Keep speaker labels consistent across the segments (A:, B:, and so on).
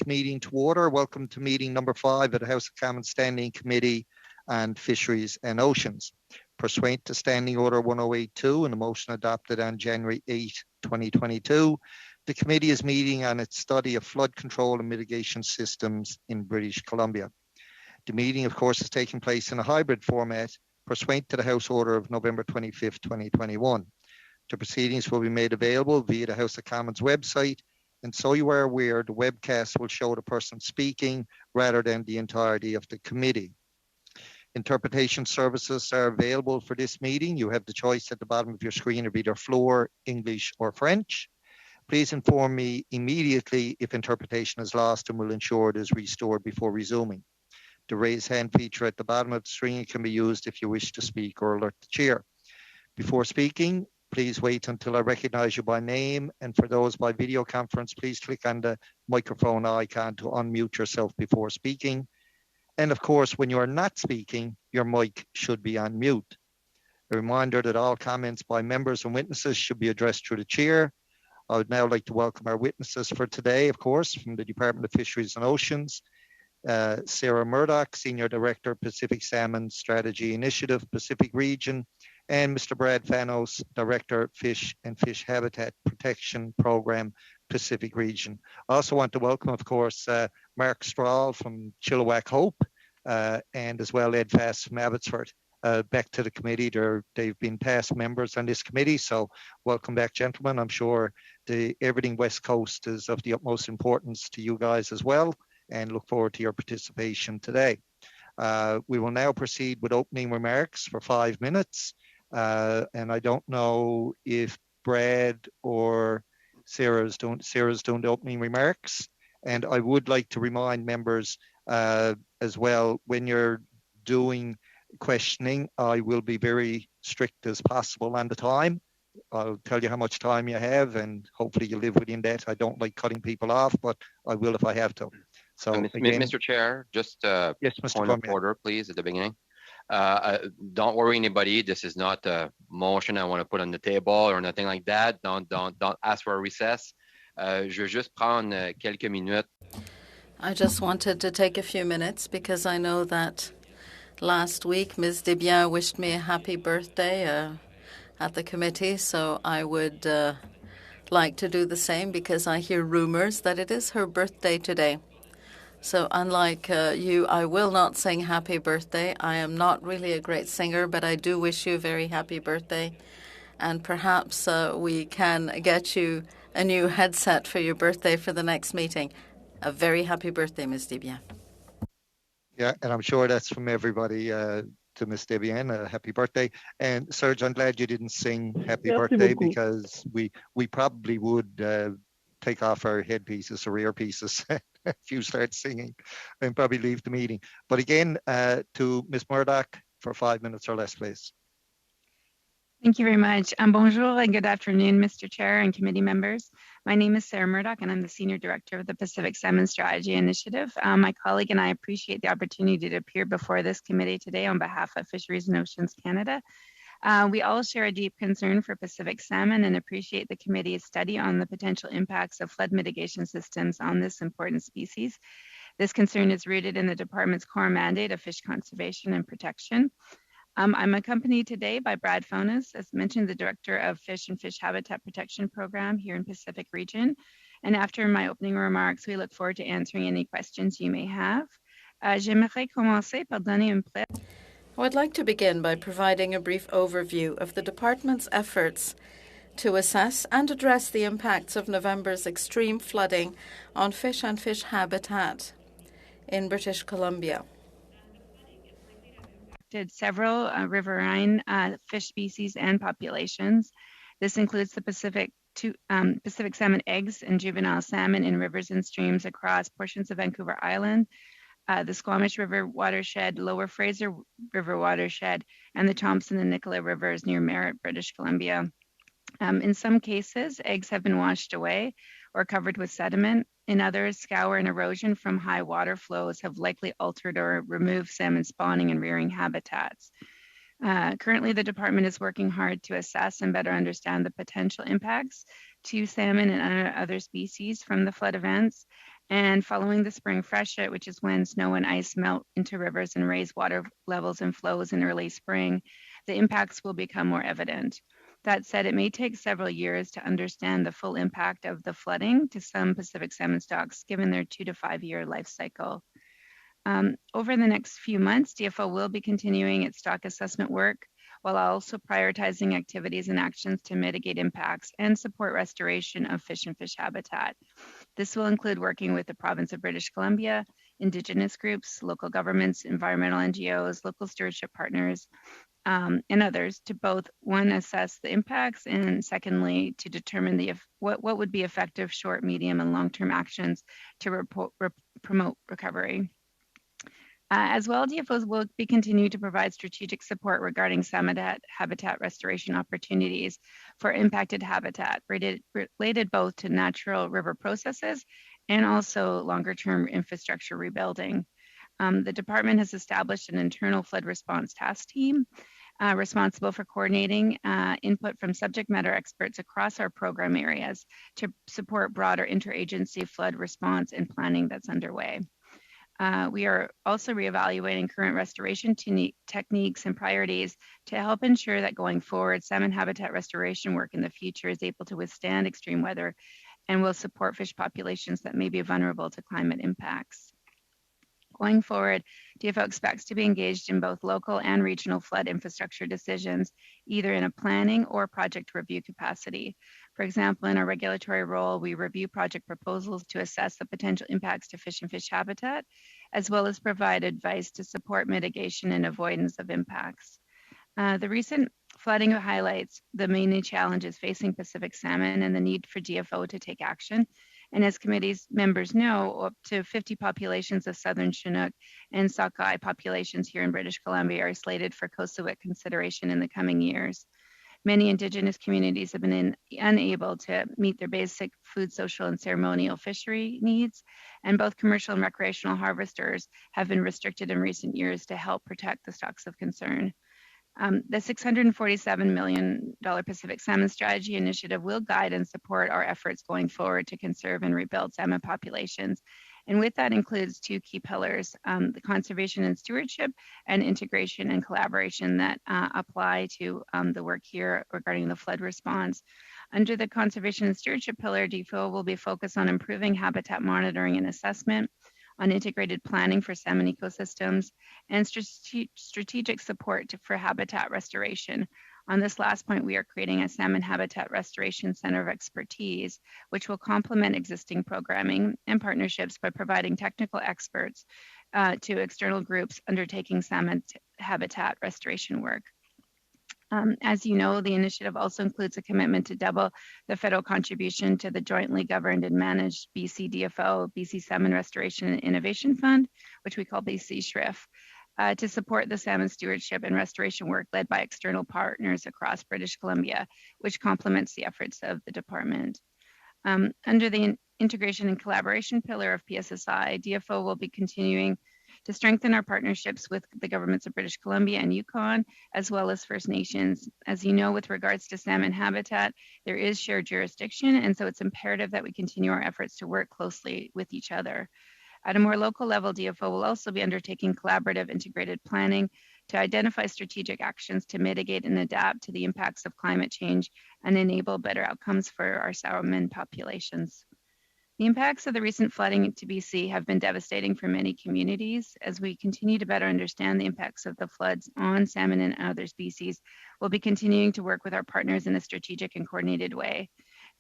A: meeting to order. Welcome to meeting number 5 at the House of Commons Standing Committee and Fisheries and Oceans. Pursuant to Standing Order 1082 and the motion adopted on January 8, 2022, the committee is meeting on its study of flood control and mitigation systems in British Columbia. The meeting, of course, is taking place in a hybrid format pursuant to the House Order of November 25, 2021. The proceedings will be made available via the House of Commons website, and so you are aware, the webcast will show the person speaking rather than the entirety of the committee. Interpretation services are available for this meeting. You have the choice at the bottom of your screen of either Floor, English, or French. Please inform me immediately if interpretation is lost and we'll ensure it is restored before resuming. The raise hand feature at the bottom of the screen can be used if you wish to speak or alert the chair. Before speaking, please wait until I recognize you by name, and for those by video conference, please click on the microphone icon to unmute yourself before speaking. And of course, when you are not speaking, your mic should be on mute. A reminder that all comments by members and witnesses should be addressed through the chair. I would now like to welcome our witnesses for today, of course, from the Department of Fisheries and Oceans, Sarah Murdoch, Senior Director, Pacific Salmon Strategy Initiative, Pacific Region, and Mr. Brad Fanos, Director, Fish and Fish Habitat Protection Program, Pacific Region. I also want to welcome, of course, Mark Strahl from Chilliwack Hope, and as well Ed Fass from Abbotsford, back to the committee. They've been past members on this committee, so welcome back, gentlemen. I'm sure everything West Coast is of the utmost importance to you guys as well, and look forward to your participation today. We will now proceed with opening remarks for 5 minutes. And I don't know if Brad or Sarah's doing the opening remarks. And I would like to remind members as well, when you're doing questioning, I will be very strict as possible on the time. I'll tell you how much time you have, and hopefully you live within that. I don't like cutting people off, but I will if I have to. So again,
B: Mr. Chair, just
A: yes, Mr.
B: point of order, please, at the beginning. Don't worry, anybody. This is not a motion I want to put on the table or nothing like that. Don't ask for a recess. Je veux juste prendre quelques minutes.
C: I just wanted to take a few minutes because I know that last week Ms. Desbiens wished me a happy birthday at the committee, so I would like to do the same because I hear rumors that it is her birthday today. So unlike you, I will not sing happy birthday. I am not really a great singer, but I do wish you a very happy birthday. And perhaps we can get you a new headset for your birthday for the next meeting. A very happy birthday, Ms. Desbiens.
A: Yeah, and I'm sure that's from everybody to Ms. Desbiens. Happy birthday. And Serge, I'm glad you didn't sing happy birthday because we probably would take off our headpieces or earpieces if you start singing, and probably leave the meeting. But again, to Ms. Murdoch for 5 minutes or less, please.
D: Thank you very much. Bonjour and good afternoon, Mr. Chair and committee members. My name is Sarah Murdoch, and I'm the Senior Director of the Pacific Salmon Strategy Initiative. My colleague and I appreciate the opportunity to appear before this committee today on behalf of Fisheries and Oceans Canada. We all share a deep concern for Pacific salmon and appreciate the committee's study on the potential impacts of flood mitigation systems on this important species. This concern is rooted in the department's core mandate of fish conservation and protection. I'm accompanied today by Brad Fanos, as mentioned, the Director of Fish and Fish Habitat Protection Program here in Pacific Region. And after my opening remarks, we look forward to answering any questions you may have. J'aimerais commencer par donner une
C: I would like to begin by providing a brief overview of the department's efforts to assess and address the impacts of November's extreme flooding on fish and fish habitat in British Columbia.
D: Several riverine fish species and populations. This includes the Pacific salmon eggs and juvenile salmon in rivers and streams across portions of Vancouver Island, the Squamish River watershed, Lower Fraser River watershed, and the Thompson and Nicola Rivers near Merritt, British Columbia. In some cases, eggs have been washed away or covered with sediment. In others, scour and erosion from high water flows have likely altered or removed salmon spawning and rearing habitats. Currently, the department is working hard to assess and better understand the potential impacts to salmon and other species from the flood events. And following the spring freshet, which is when snow and ice melt into rivers and raise water levels and flows in early spring, the impacts will become more evident. That said, it may take several years to understand the full impact of the flooding to some Pacific salmon stocks, given their 2 to 5 year life cycle. Over the next few months, DFO will be continuing its stock assessment work while also prioritizing activities and actions to mitigate impacts and support restoration of fish and fish habitat. This will include working with the province of British Columbia, Indigenous groups, local governments, environmental NGOs, local stewardship partners, and others to both, one, assess the impacts, and secondly, to determine what would be effective short, medium, and long-term actions to promote recovery. As well, DFOs will be continuing to provide strategic support regarding salmon habitat restoration opportunities for impacted habitat related both to natural river processes and also longer-term infrastructure rebuilding. The department has established an internal flood response task team responsible for coordinating input from subject matter experts across our program areas to support broader interagency flood response and planning that's underway. We are also reevaluating current restoration techniques and priorities to help ensure that going forward, salmon habitat restoration work in the future is able to withstand extreme weather and will support fish populations that may be vulnerable to climate impacts. Going forward, DFO expects to be engaged in both local and regional flood infrastructure decisions, either in a planning or project review capacity. For example, in our regulatory role, we review project proposals to assess the potential impacts to fish and fish habitat, as well as provide advice to support mitigation and avoidance of impacts. The recent flooding highlights the many challenges facing Pacific salmon and the need for DFO to take action. And as committee's members know, up to 50 populations of southern Chinook and sockeye populations here in British Columbia are slated for COSUWIC consideration in the coming years. Many Indigenous communities have been unable to meet their basic food, social, and ceremonial fishery needs, and both commercial and recreational harvesters have been restricted in recent years to help protect the stocks of concern. The $647 million Pacific Salmon Strategy Initiative will guide and support our efforts going forward to conserve and rebuild salmon populations. And with that includes two key pillars, the conservation and stewardship, and integration and collaboration that apply to the work here regarding the flood response. Under the conservation and stewardship pillar, DFO will be focused on improving habitat monitoring and assessment, on integrated planning for salmon ecosystems, and strategic support for habitat restoration. On this last point, we are creating a Salmon Habitat Restoration Center of Expertise, which will complement existing programming and partnerships by providing technical experts to external groups undertaking salmon habitat restoration work. As you know, the initiative also includes a commitment to double the federal contribution to the jointly governed and managed BC DFO, BC Salmon Restoration and Innovation Fund, which we call BC SRIF, to support the salmon stewardship and restoration work led by external partners across British Columbia, which complements the efforts of the department. Under the integration and collaboration pillar of PSSI, DFO will be continuing to strengthen our partnerships with the governments of British Columbia and Yukon, as well as First Nations. As you know, with regards to salmon habitat, there is shared jurisdiction, and so it's imperative that we continue our efforts to work closely with each other. At a more local level, DFO will also be undertaking collaborative integrated planning to identify strategic actions to mitigate and adapt to the impacts of climate change and enable better outcomes for our salmon populations. The impacts of the recent flooding to BC have been devastating for many communities. As we continue to better understand the impacts of the floods on salmon and other species, we'll be continuing to work with our partners in a strategic and coordinated way.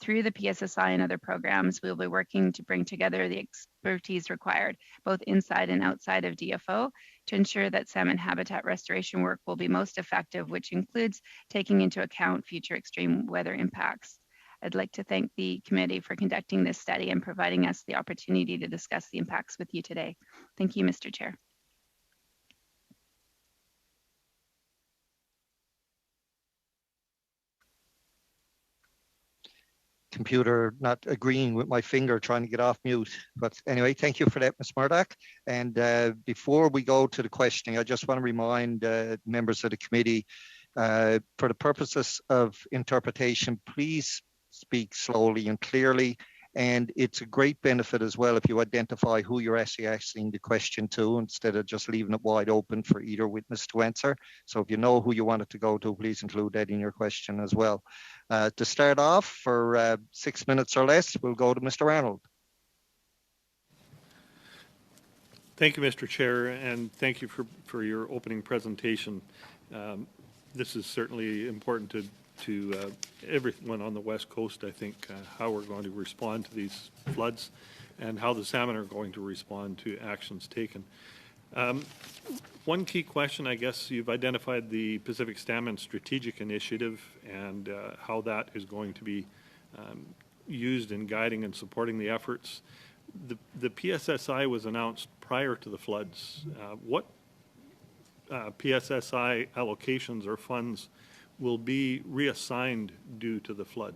D: Through the PSSI and other programs, we'll be working to bring together the expertise required, both inside and outside of DFO, to ensure that salmon habitat restoration work will be most effective, which includes taking into account future extreme weather impacts. I'd like to thank the committee for conducting this study and providing us the opportunity to discuss the impacts with you today. Thank you, Mr. Chair.
A: Computer not agreeing with my finger trying to get off mute. But anyway, thank you for that, Ms. Murdoch. And before we go to the questioning, I just want to remind members of the committee, for the purposes of interpretation, please speak slowly and clearly And it's a great benefit as well if you identify who you're actually asking the question to instead of just leaving it wide open for either witness to answer. So if you know who you want it to go to, please include that in your question as well. To start off, for 6 minutes or less, we'll go to Mr. Arnold.
E: Thank you, Mr. Chair, and thank you for your opening presentation. This is certainly important to everyone on the West Coast, I think, how we're going to respond to these floods and how the salmon are going to respond to actions taken. One key question, I guess, you've identified the Pacific Salmon Strategic Initiative and how that is going to be used in guiding and supporting the efforts. The PSSI was announced prior to the floods. What PSSI allocations or funds will be reassigned due to the flood?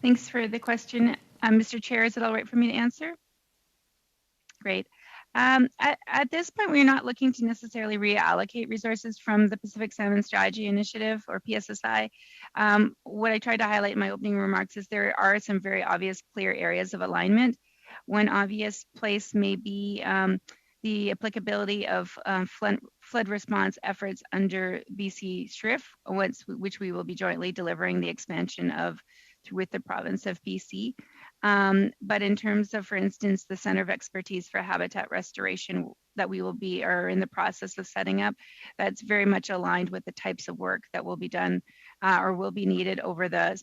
D: Thanks for the question. Mr. Chair, is it all right for me to answer? Great. At this point, we're not looking to necessarily reallocate resources from the Pacific Salmon Strategy Initiative or PSSI. What I tried to highlight in my opening remarks is there are some very obvious clear areas of alignment. One obvious place may be the applicability of flood response efforts under BC SRIF, which we will be jointly delivering the expansion of with the province of BC. But in terms of, for instance, the Center of Expertise for Habitat Restoration that we are in the process of setting up, that's very much aligned with the types of work that will be done or will be needed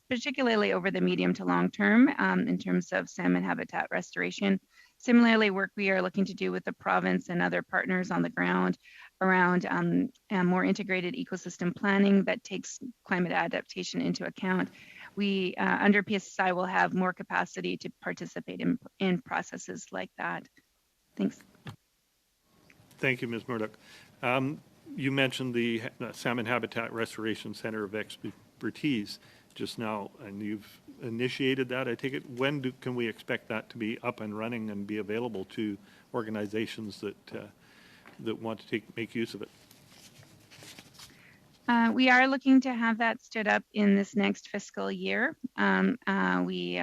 D: particularly over the medium to long term in terms of salmon habitat restoration. Similarly, work we are looking to do with the province and other partners on the ground around more integrated ecosystem planning that takes climate adaptation into account. We, under PSSI, will have more capacity to participate in processes like that. Thanks.
E: Thank you, Ms. Murdoch. You mentioned the Salmon Habitat Restoration Center of Expertise just now, and you've initiated that. I take it, when can we expect that to be up and running and be available to organizations that want to make use of it?
D: We are looking to have that stood up in this next fiscal year. We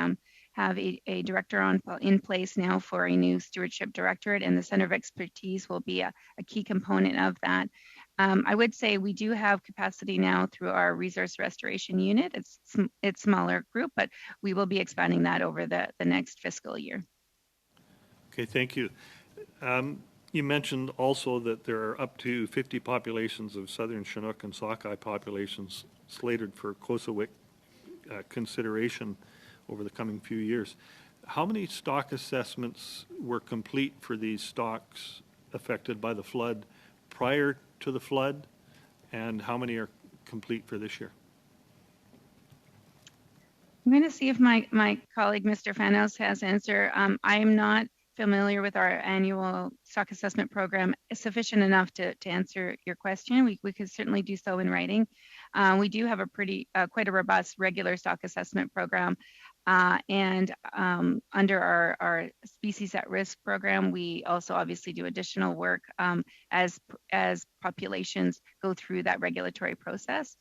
D: have a director in place now for a new stewardship directorate, and the Center of Expertise will be a key component of that. I would say we do have capacity now through our resource restoration unit. It's smaller group, but we will be expanding that over the next fiscal year.
E: Okay, thank you. You mentioned also that there are up to 50 populations of southern Chinook and sockeye populations slated for COSAWIC consideration over the coming few years. How many stock assessments were complete for these stocks affected by the flood prior to the flood, and how many are complete for this year?
D: I'm going to see if my colleague, Mr. Fanos, has answer. I am not familiar with our annual stock assessment program sufficient enough to answer your question. We could certainly do so in writing. We do have a quite a robust regular stock assessment program. And under our species at risk program, we also obviously do additional work as populations go through that regulatory process.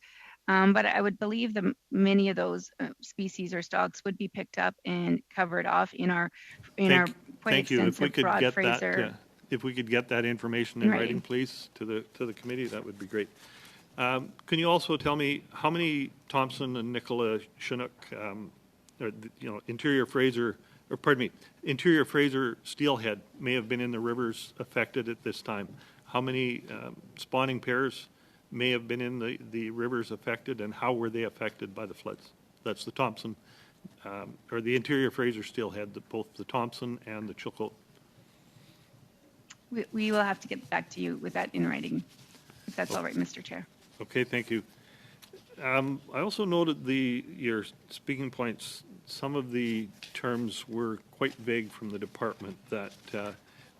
D: But I would believe that many of those species or stocks would be picked up and covered off in our quite extensive broad Fraser.
E: If we could get that information in writing, please, to the committee, that would be great. Can you also tell me how many Thompson and Nicola Chinook, interior Fraser steelhead may have been in the rivers affected at this time? How many spawning pairs may have been in the rivers affected, and how were they affected by the floods? That's the Thompson, or the interior Fraser steelhead, both the Thompson and the Chilcote.
D: We will have to get back to you with that in writing, if that's all right, Mr. Chair.
E: Okay, thank you. I also noted your speaking points. Some of the terms were quite vague from the department, that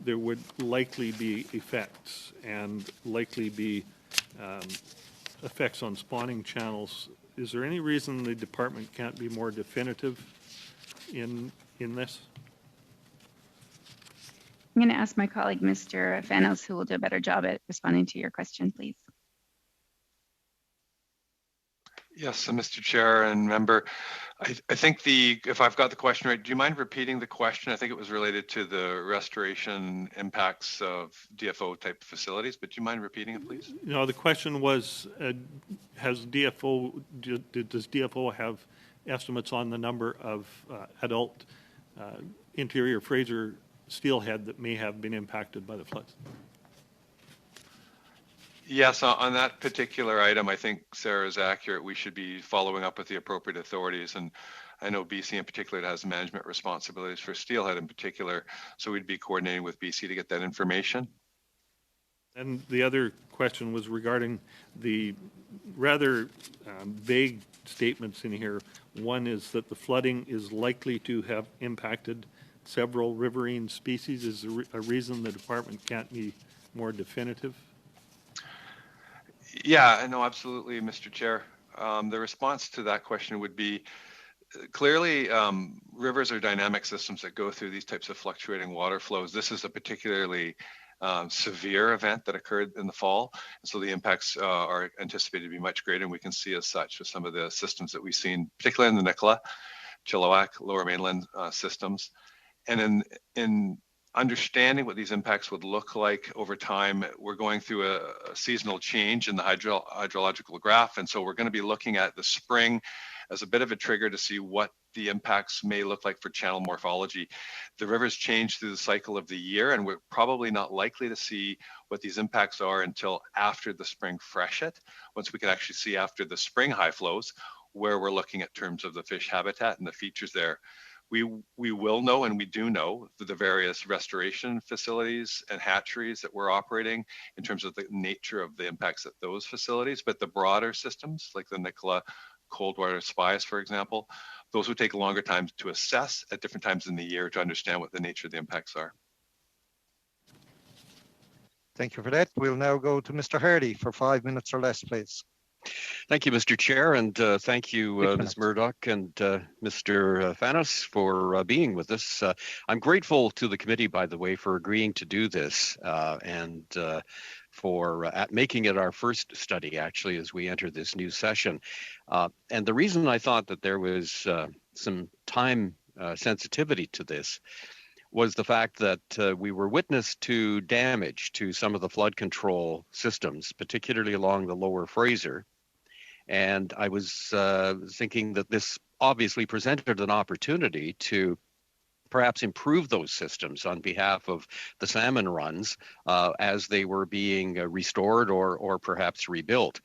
E: there would likely be effects and likely be effects on spawning channels. Is there any reason the department can't be more definitive in this?
D: I'm going to ask my colleague, Mr. Fanos, who will do a better job at responding to your question, please.
F: Yes, Mr. Chair and member, I think if I've got the question right, do you mind repeating the question? I think it was related to the restoration impacts of DFO type facilities, but do you mind repeating it, please?
E: No, the question was, does DFO have estimates on the number of adult interior Fraser steelhead that may have been impacted by the floods?
F: Yes, on that particular item, I think Sarah is accurate. We should be following up with the appropriate authorities. And I know BC in particular has management responsibilities for steelhead in particular. So we'd be coordinating with BC to get that information.
E: And the other question was regarding the rather vague statements in here. One is that the flooding is likely to have impacted several riverine species. Is there a reason the department can't be more definitive?
F: Yeah, no, absolutely, Mr. Chair. The response to that question would be clearly rivers are dynamic systems that go through these types of fluctuating water flows. This is a particularly severe event that occurred in the fall. And so the impacts are anticipated to be much greater, and we can see as such with some of the systems that we've seen, particularly in the Nicola, Chilliwack, Lower Mainland systems. And in understanding what these impacts would look like over time, we're going through a seasonal change in the hydrological graph. And so we're going to be looking at the spring as a bit of a trigger to see what the impacts may look like for channel morphology. The rivers change through the cycle of the year, and we're probably not likely to see what these impacts are until after the spring freshet, once we can actually see after the spring high flows, where we're looking at terms of the fish habitat and the features there. We will know, and we do know, the various restoration facilities and hatcheries that we're operating in terms of the nature of the impacts at those facilities, but the broader systems like the Nicola, Coldwater, Spice, for example, those would take a longer time to assess at different times in the year to understand what the nature of the impacts are.
A: Thank you for that. We'll now go to Mr. Hardy for 5 minutes or less, please.
G: Thank you, Mr. Chair, and thank you, Ms. Murdoch and Mr. Fanos for being with us. I'm grateful to the committee, by the way, for agreeing to do this and for making it our first study, actually, as we enter this new session. And the reason I thought that there was some time sensitivity to this was the fact that we were witness to damage to some of the flood control systems, particularly along the lower Fraser. And I was thinking that this obviously presented an opportunity to perhaps improve those systems on behalf of the salmon runs as they were being restored or perhaps rebuilt.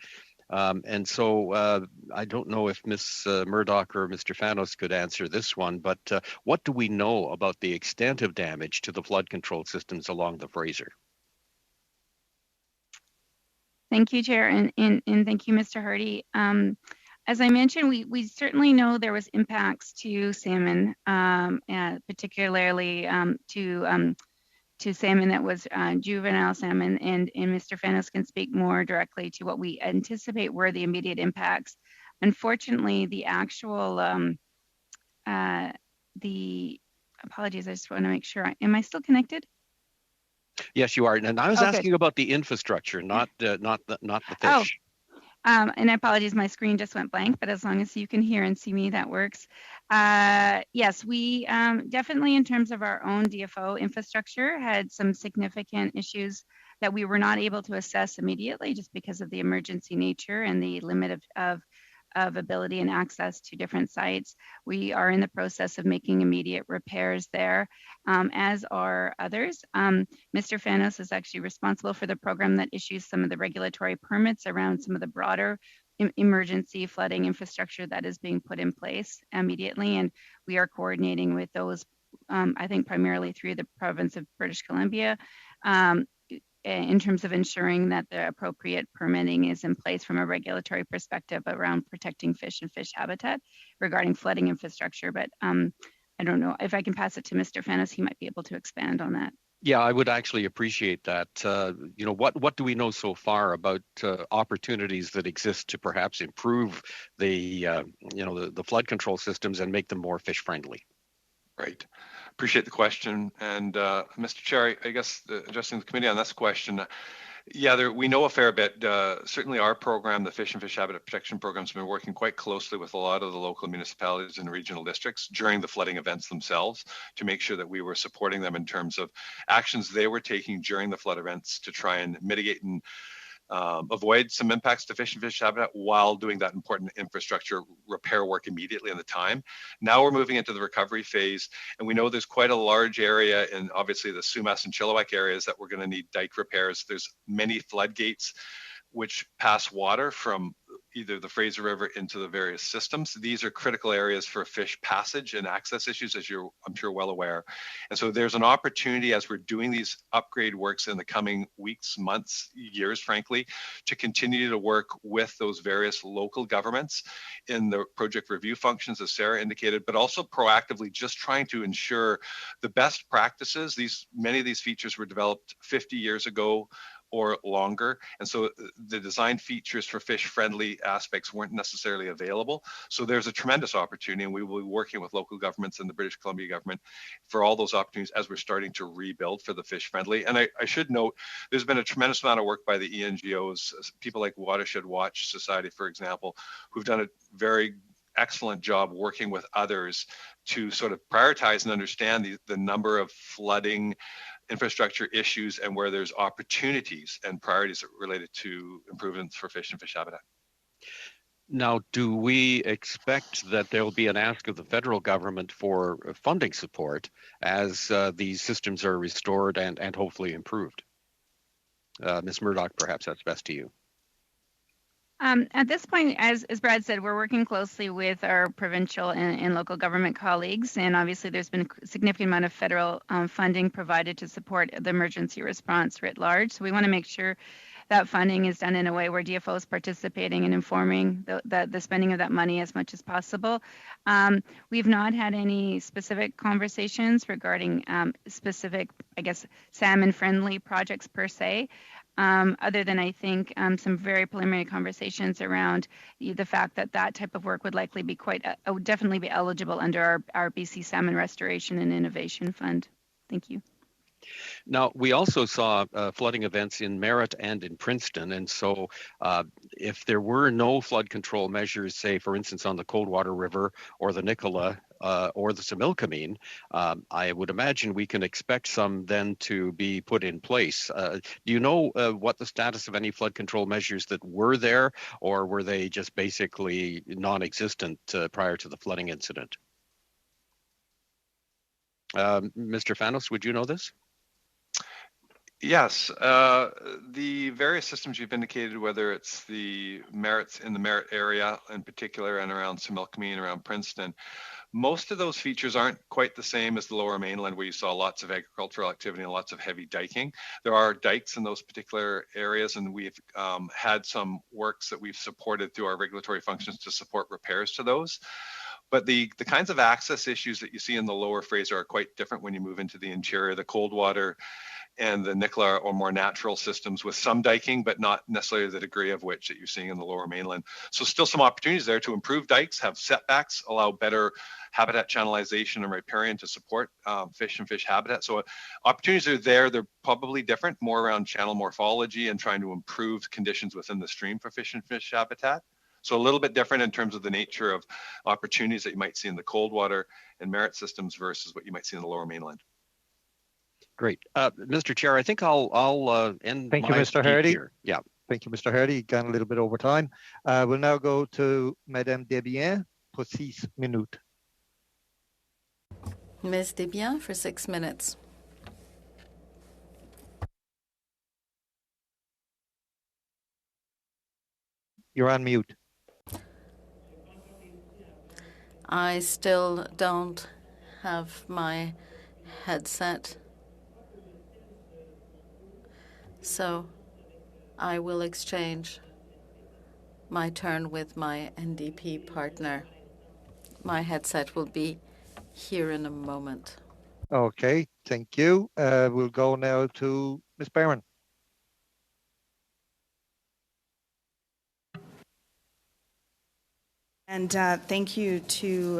G: And so I don't know if Ms. Murdoch or Mr. Fanos could answer this one, but what do we know about the extent of damage to the flood control systems along the Fraser?
D: Thank you, Chair, and thank you, Mr. Hardy. As I mentioned, we certainly know there was impacts to salmon, particularly to salmon that was juvenile salmon, and Mr. Fanos can speak more directly to what we anticipate were the immediate impacts. Unfortunately, the actual, apologies, I just want to make sure, am I still connected?
G: Yes, you are. And I was asking about the infrastructure, not the fish.
D: And I apologize, my screen just went blank, but as long as you can hear and see me, that works. Yes, we definitely, in terms of our own DFO infrastructure, had some significant issues that we were not able to assess immediately just because of the emergency nature and the limit of ability and access to different sites. We are in the process of making immediate repairs there, as are others. Mr. Fanos is actually responsible for the program that issues some of the regulatory permits around some of the broader emergency flooding infrastructure that is being put in place immediately. And we are coordinating with those, I think primarily through the province of British Columbia, in terms of ensuring that the appropriate permitting is in place from a regulatory perspective around protecting fish and fish habitat regarding flooding infrastructure. But I don't know if I can pass it to Mr. Fanos, he might be able to expand on that.
G: Yeah, I would actually appreciate that. What do we know so far about opportunities that exist to perhaps improve the flood control systems and make them more fish friendly?
F: Right. Appreciate the question. And Mr. Chair, I guess addressing the committee on this question, Yeah, we know a fair bit. Certainly our program, the Fish and Fish Habitat Protection Program, has been working quite closely with a lot of the local municipalities and regional districts during the flooding events themselves to make sure that we were supporting them in terms of actions they were taking during the flood events to try and mitigate and avoid some impacts to fish and fish habitat while doing that important infrastructure repair work immediately in the time. Now we're moving into the recovery phase, and we know there's quite a large area in obviously the Sumas and Chilliwack areas that we're going to need dike repairs. There's many floodgates which pass water from either the Fraser River into the various systems. These are critical areas for fish passage and access issues, as I'm sure well aware. And so there's an opportunity as we're doing these upgrade works in the coming weeks, months, years, frankly, to continue to work with those various local governments in the project review functions, as Sarah indicated, but also proactively just trying to ensure the best practices. Many of these features were developed 50 years ago or longer. And so the design features for fish-friendly aspects weren't necessarily available. So there's a tremendous opportunity, and we will be working with local governments and the British Columbia government for all those opportunities as we're starting to rebuild for the fish-friendly. And I should note, there's been a tremendous amount of work by the ENGOs, people like Watershed Watch Society, for example, who've done a very excellent job working with others to sort of prioritize and understand the number of flooding infrastructure issues and where there's opportunities and priorities related to improvements for fish and fish habitat.
G: Now, do we expect that there will be an ask of the federal government for funding support as these systems are restored and hopefully improved? Ms. Murdoch, perhaps that's best to you.
D: At this point, as Brad said, we're working closely with our provincial and local government colleagues, and obviously there's been a significant amount of federal funding provided to support the emergency response writ large. So we want to make sure that funding is done in a way where DFO is participating and informing the spending of that money as much as possible. We've not had any specific conversations regarding specific, I guess, salmon-friendly projects per se. Other than I think some very preliminary conversations around the fact that type of work would likely be would definitely be eligible under our BC Salmon Restoration and Innovation Fund. Thank you.
G: Now, we also saw flooding events in Merritt and in Princeton. And so if there were no flood control measures, say, for instance, on the Coldwater River or the Nicola or the Similkameen, I would imagine we can expect some then to be put in place. Do you know what the status of any flood control measures that were there, or were they just basically non-existent prior to the flooding incident? Mr. Fanos, would you know this?
F: Yes, the various systems you've indicated, whether it's the Merritts in the Merritt area in particular and around Similkameen, around Princeton, most of those features aren't quite the same as the Lower Mainland, where you saw lots of agricultural activity and lots of heavy diking. There are dikes in those particular areas, and we've had some works that we've supported through our regulatory functions to support repairs to those. But the kinds of access issues that you see in the Lower Fraser are quite different when you move into the interior. The Coldwater and the Nicola or more natural systems with some diking, but not necessarily the degree of which that you're seeing in the Lower Mainland. So still some opportunities there to improve dikes, have setbacks, allow better habitat channelization and riparian to support fish and fish habitat. So opportunities are there. They're probably different, more around channel morphology and trying to improve conditions within the stream for fish and fish habitat. So a little bit different in terms of the nature of opportunities that you might see in the Coldwater and Merritt systems versus what you might see in the Lower Mainland.
G: Great. Mr. Chair, I think I'll end
A: Thank you,
G: my
A: Mr. Hardy.
G: here. Yeah.
A: Thank you, Mr. Hardy. Gone a little bit over time. We'll now go to Madame Desbiens for 6 minutes.
C: Ms. Desbiens for 6 minutes.
A: You're on mute.
C: I still don't have my headset, so I will exchange my turn with my NDP partner. My headset will be here in a moment.
A: Okay, thank you. We'll go now to Ms. Barron.
H: And thank you to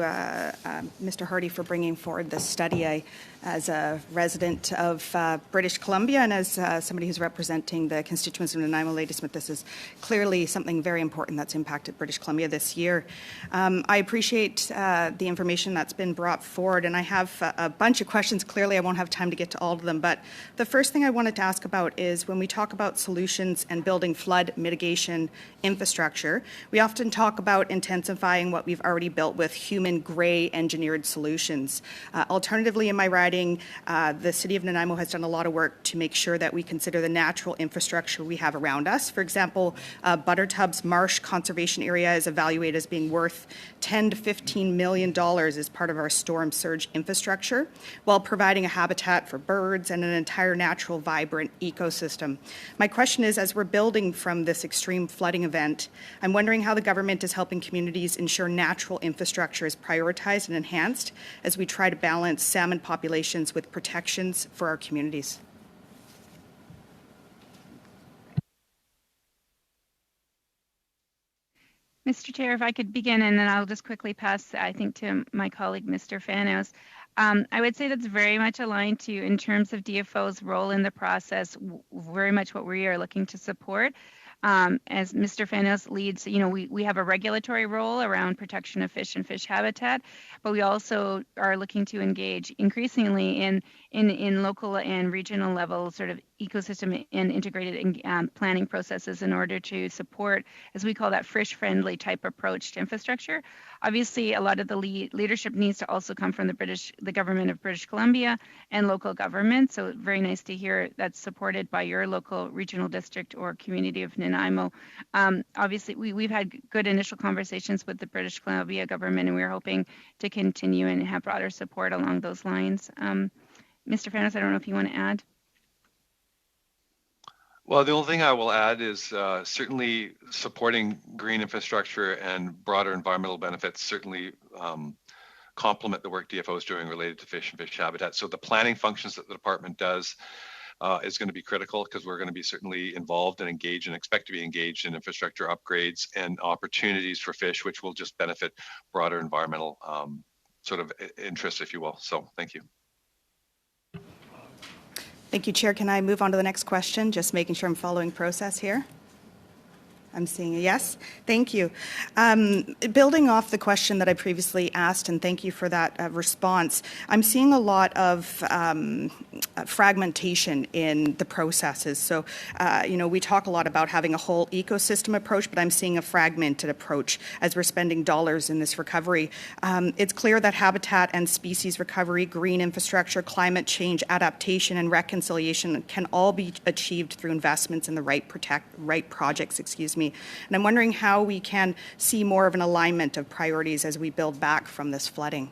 H: Mr. Hardy for bringing forward this study. As a resident of British Columbia and as somebody who's representing the constituents of Nanaimo Ladysmith, this is clearly something very important that's impacted British Columbia this year. I appreciate the information that's been brought forward, and I have a bunch of questions. Clearly, I won't have time to get to all of them, but the first thing I wanted to ask about is when we talk about solutions and building flood mitigation infrastructure, we often talk about intensifying what we've already built with human grey engineered solutions. Alternatively, in my riding, the City of Nanaimo has done a lot of work to make sure that we consider the natural infrastructure we have around us. For example, Buttertub's Marsh Conservation Area is evaluated as being worth $10 to $15 million as part of our storm surge infrastructure, while providing a habitat for birds and an entire natural vibrant ecosystem. My question is, as we're building from this extreme flooding event, I'm wondering how the government is helping communities ensure natural infrastructure is prioritized and enhanced as we try to balance salmon populations with protections for our communities.
D: Mr. Chair, if I could begin, and then I'll just quickly pass, I think, to my colleague, Mr. Fanos. I would say that's very much aligned to, in terms of DFO's role in the process, very much what we are looking to support. As Mr. Fanos leads, we have a regulatory role around protection of fish and fish habitat, but we also are looking to engage increasingly in local and regional level sort of ecosystem and integrated planning processes in order to support, as we call that, fish-friendly type approach to infrastructure. Obviously, a lot of the leadership needs to also come from the government of British Columbia and local government. So very nice to hear that's supported by your local regional district or community of Nanaimo. Obviously, we've had good initial conversations with the British Columbia government, and we're hoping to continue and have broader support along those lines. Mr. Fanos, I don't know if you want to add.
F: Well, the only thing I will add is certainly supporting green infrastructure and broader environmental benefits certainly complement the work DFO is doing related to fish and fish habitat. So the planning functions that the department does is going to be critical, because we're going to be certainly involved and engaged and expect to be engaged in infrastructure upgrades and opportunities for fish, which will just benefit broader environmental sort of interests, if you will. So thank you.
H: Thank you, Chair. Can I move on to the next question? Just making sure I'm following process here. I'm seeing a yes. Thank you. Building off the question that I previously asked, and thank you for that response, I'm seeing a lot of fragmentation in the processes. So, we talk a lot about having a whole ecosystem approach, but I'm seeing a fragmented approach as we're spending dollars in this recovery. It's clear that habitat and species recovery, green infrastructure, climate change, adaptation, and reconciliation can all be achieved through investments in the right projects, and I'm wondering how we can see more of an alignment of priorities as we build back from this flooding.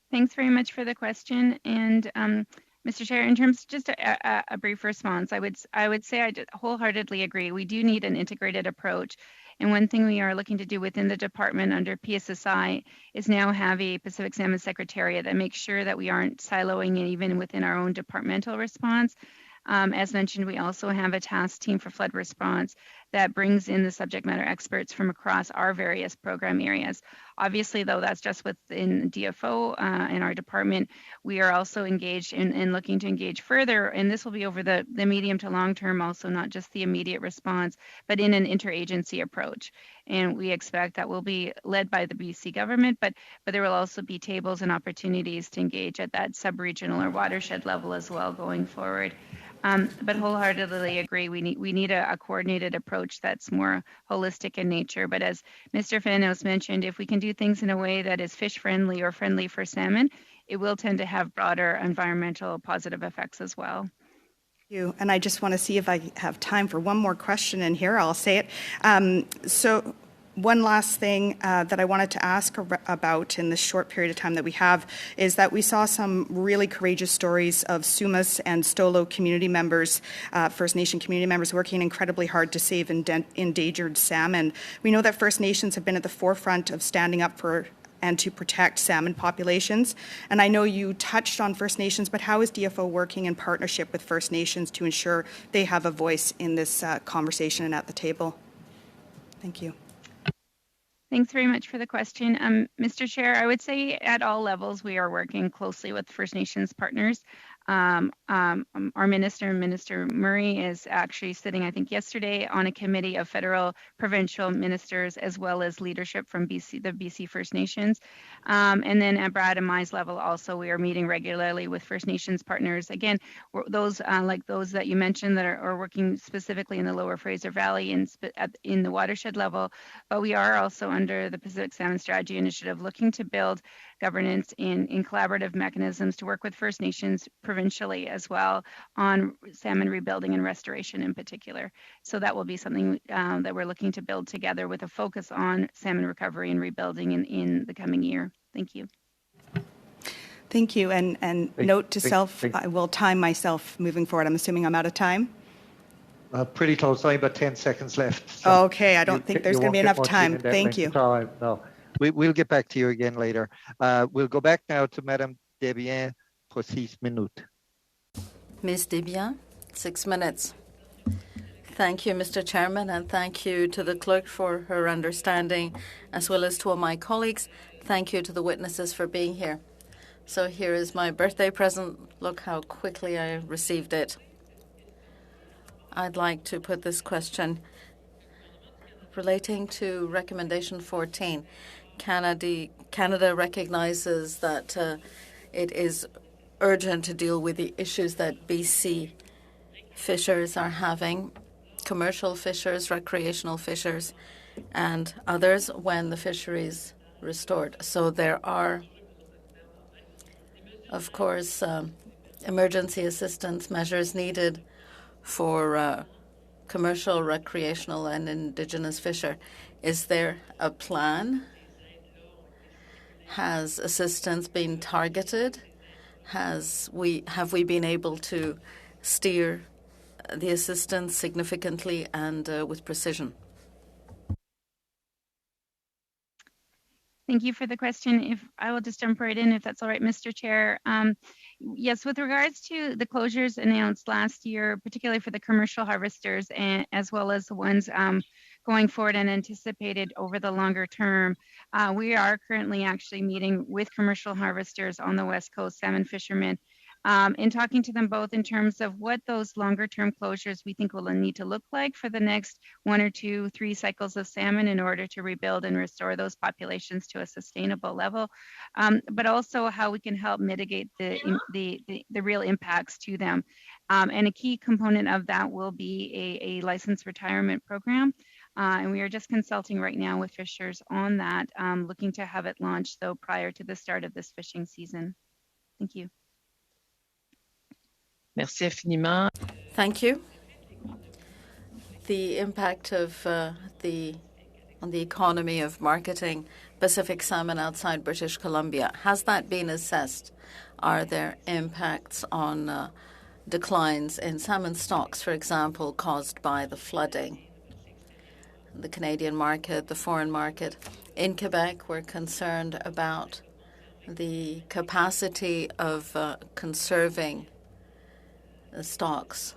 D: Thanks very much for the question. And Mr. Chair, in terms of just a brief response, I would say I wholeheartedly agree. We do need an integrated approach. And one thing we are looking to do within the department under PSSI is now have a Pacific Salmon Secretariat that makes sure that we aren't siloing it even within our own departmental response. As mentioned, we also have a task team for flood response that brings in the subject matter experts from across our various program areas. Obviously, though, that's just within DFO in our department. We are also engaged in looking to engage further, and this will be over the medium to long term also, not just the immediate response, but in an interagency approach. And we expect that will be led by the BC government, but there will also be tables and opportunities to engage at that sub-regional or watershed level as well going forward. But wholeheartedly agree, we need a coordinated approach that's more holistic in nature. But as Mr. Fanos mentioned, if we can do things in a way that is fish friendly or friendly for salmon, it will tend to have broader environmental positive effects as well.
H: Thank you. And I just want to see if I have time for one more question in here. I'll say it. So one last thing that I wanted to ask about in this short period of time that we have is that we saw some really courageous stories of Sumas and Stolo community members, First Nation community members, working incredibly hard to save endangered salmon. We know that First Nations have been at the forefront of standing up for and to protect salmon populations. And I know you touched on First Nations, but how is DFO working in partnership with First Nations to ensure they have a voice in this conversation and at the table? Thank you.
D: Thanks very much for the question. Mr. Chair, I would say at all levels, we are working closely with First Nations partners. Our Minister Murray, is actually sitting, I think yesterday, on a committee of federal, provincial ministers, as well as leadership from the BC First Nations. And then at Brad and Mai's level also, we are meeting regularly with First Nations partners. Again, those like those that you mentioned that are working specifically in the Lower Fraser Valley in the watershed level, but we are also under the Pacific Salmon Strategy Initiative looking to build governance in collaborative mechanisms to work with First Nations provincially as well on salmon rebuilding and restoration in particular. So that will be something that we're looking to build together with a focus on salmon recovery and rebuilding in the coming year. Thank you.
H: Thank you. And note to self, I will time myself moving forward. I'm assuming I'm out of time.
A: Pretty close, only about 10 seconds left. So
H: okay, I don't think there's going to be enough time. Thank you.
A: No, we'll get back to you again later. We'll go back now to Madame Desbiens for 6 minutes.
C: Ms. Desbiens, 6 minutes. Thank you, Mr. Chairman, and thank you to the clerk for her understanding, as well as to all my colleagues. Thank you to the witnesses for being here. So here is my birthday present. Look how quickly I received it. I'd like to put this question relating to Recommendation 14. Canada recognizes that it is urgent to deal with the issues that BC fishers are having, commercial fishers, recreational fishers, and others when the fisheries restored. So there are, of course, emergency assistance measures needed for commercial, recreational, and Indigenous fisher. Is there a plan? Has assistance been targeted? Have we been able to steer the assistance significantly and with precision?
D: Thank you for the question. If I will just jump right in, if that's all right, Mr. Chair. Yes, with regards to the closures announced last year, particularly for the commercial harvesters, and as well as the ones going forward and anticipated over the longer term, we are currently actually meeting with commercial harvesters on the West Coast, salmon fishermen, and talking to them both in terms of what those longer term closures we think will need to look like for the next 1 or 2, 3 cycles of salmon in order to rebuild and restore those populations to a sustainable level, but also how we can help mitigate the real impacts to them. And a key component of that will be a license retirement program. And we are just consulting right now with fishers on that, looking to have it launched though prior to the start of this fishing season. Thank you.
I: Merci infiniment.
C: Thank you. The impact of on the economy of marketing Pacific salmon outside British Columbia, has that been assessed? Are there impacts on declines in salmon stocks, for example, caused by the flooding? The Canadian market, the foreign market. In Quebec, we're concerned about the capacity of conserving stocks.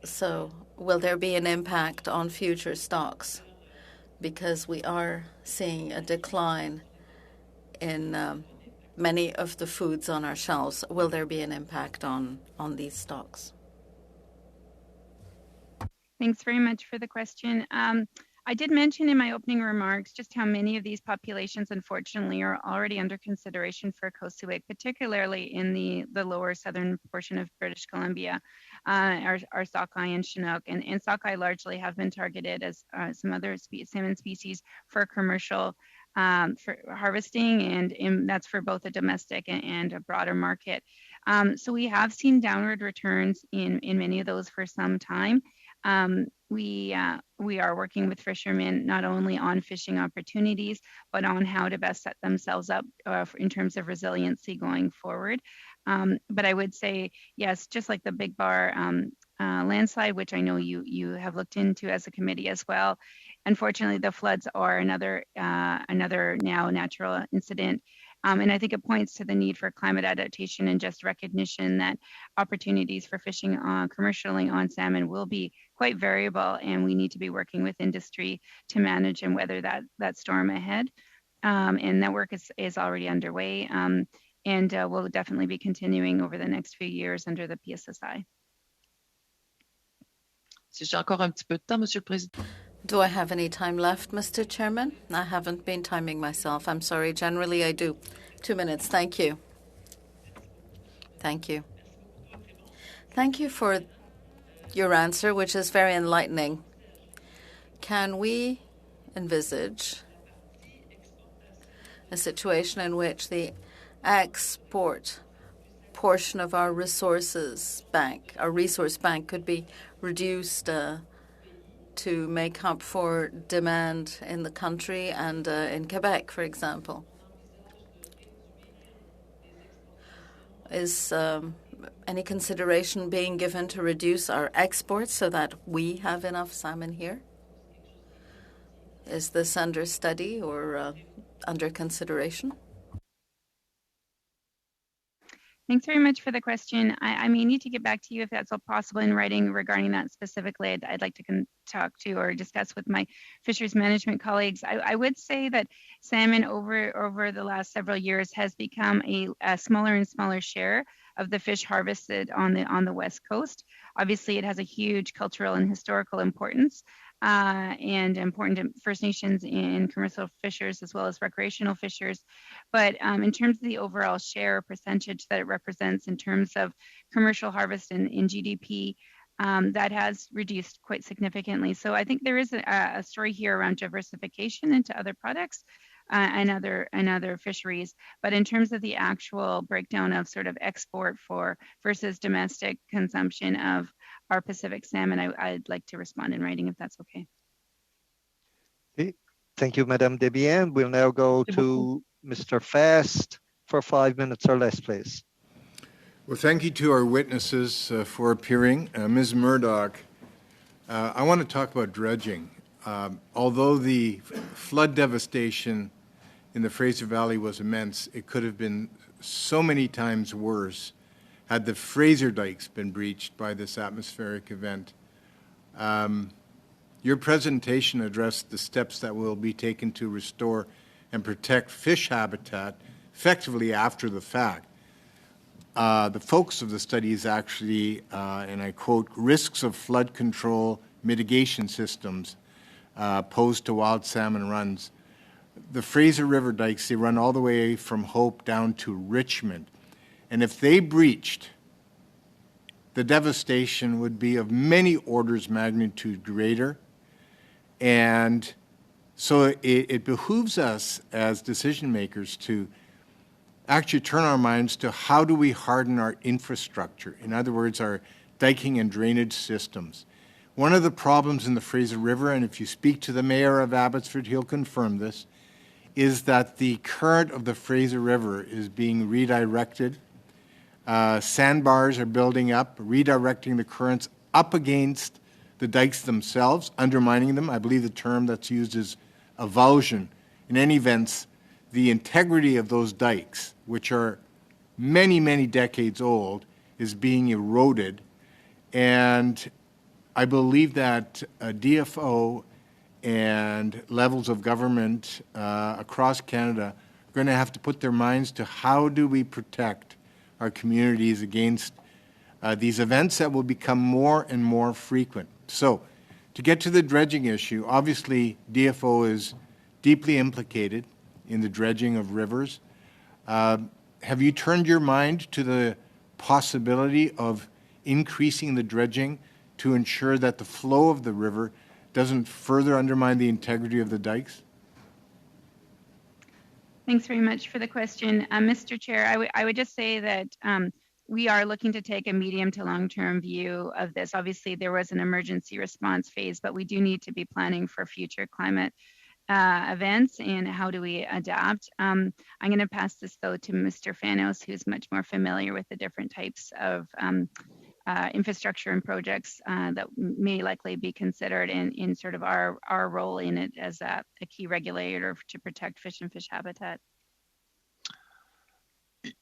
C: So will there be an impact on future stocks? Because we are seeing a decline in many of the foods on our shelves. Will there be an impact on these stocks?
D: Thanks very much for the question. I did mention in my opening remarks just how many of these populations, unfortunately, are already under consideration for COSUIC, particularly in the lower southern portion of British Columbia, our sockeye and Chinook. And sockeye largely have been targeted as some other salmon species for commercial for harvesting, and that's for both a domestic and a broader market. So we have seen downward returns in many of those for some time. We are working with fishermen not only on fishing opportunities, but on how to best set themselves up in terms of resiliency going forward. But I would say, yes, just like the Big Bar landslide, which I know you have looked into as a committee as well. Unfortunately, the floods are another now natural incident And I think it points to the need for climate adaptation and just recognition that opportunities for fishing commercially on salmon will be quite variable, and we need to be working with industry to manage and weather that storm ahead. And that work is already underway, and will definitely be continuing over the next few years under the PSSI.
C: Do I have any time left, Mr. Chairman? I haven't been timing myself. I'm sorry. Generally, I do. 2 minutes. Thank you. Thank you. Thank you for your answer, which is very enlightening. Can we envisage a situation in which the export portion of our resource bank could be reduced to make up for demand in the country and in Quebec, for example? Is any consideration being given to reduce our exports so that we have enough salmon here? Is this under study or under consideration?
D: Thanks very much for the question. I may need to get back to you if that's all possible in writing regarding that specifically. I'd like to talk to or discuss with my fisheries management colleagues. I would say that salmon over the last several years has become a smaller and smaller share of the fish harvested on the West Coast. Obviously, it has a huge cultural and historical importance. And important to First Nations and commercial fishers as well as recreational fishers. But in terms of the overall share percentage that it represents in terms of commercial harvest in GDP, that has reduced quite significantly. So I think there is a story here around diversification into other products and other fisheries. But in terms of the actual breakdown of sort of export versus domestic consumption of our Pacific salmon, I'd like to respond in writing if that's okay.
A: Okay. Thank you, Madame Desbiens. We'll now go to Mr. Fast for 5 minutes or less, please.
I: Well, thank you to our witnesses for appearing. Ms. Murdoch, I want to talk about dredging. Although the flood devastation in the Fraser Valley was immense, it could have been so many times worse had the Fraser dikes been breached by this atmospheric event. Your presentation addressed the steps that will be taken to restore and protect fish habitat effectively after the fact. The focus of the study is actually, and I quote, risks of flood control mitigation systems posed to wild salmon runs. The Fraser River dikes, they run all the way from Hope down to Richmond. And if they breached, the devastation would be of many orders magnitude greater. And so it behooves us as decision makers to actually turn our minds to how do we harden our infrastructure, in other words, our diking and drainage systems. One of the problems in the Fraser River, and if you speak to the mayor of Abbotsford, he'll confirm this, is that the current of the Fraser River is being redirected. Sandbars are building up, redirecting the currents up against the dikes themselves, undermining them. I believe the term that's used is avulsion. In any event, the integrity of those dikes, which are many, many decades old, is being eroded. And I believe that DFO and levels of government across Canada are going to have to put their minds to how do we protect our communities against these events that will become more and more frequent. So to get to the dredging issue, obviously DFO is deeply implicated in the dredging of rivers. Have you turned your mind to the possibility of increasing the dredging to ensure that the flow of the river doesn't further undermine the integrity of the dikes?
D: Thanks very much for the question. Mr. Chair, I would just say that we are looking to take a medium to long-term view of this. Obviously, there was an emergency response phase, but we do need to be planning for future climate events and how do we adapt. I'm going to pass this, though, to Mr. Fanos, who's much more familiar with the different types of infrastructure and projects that may likely be considered in sort of our role in it as a key regulator to protect fish and fish habitat.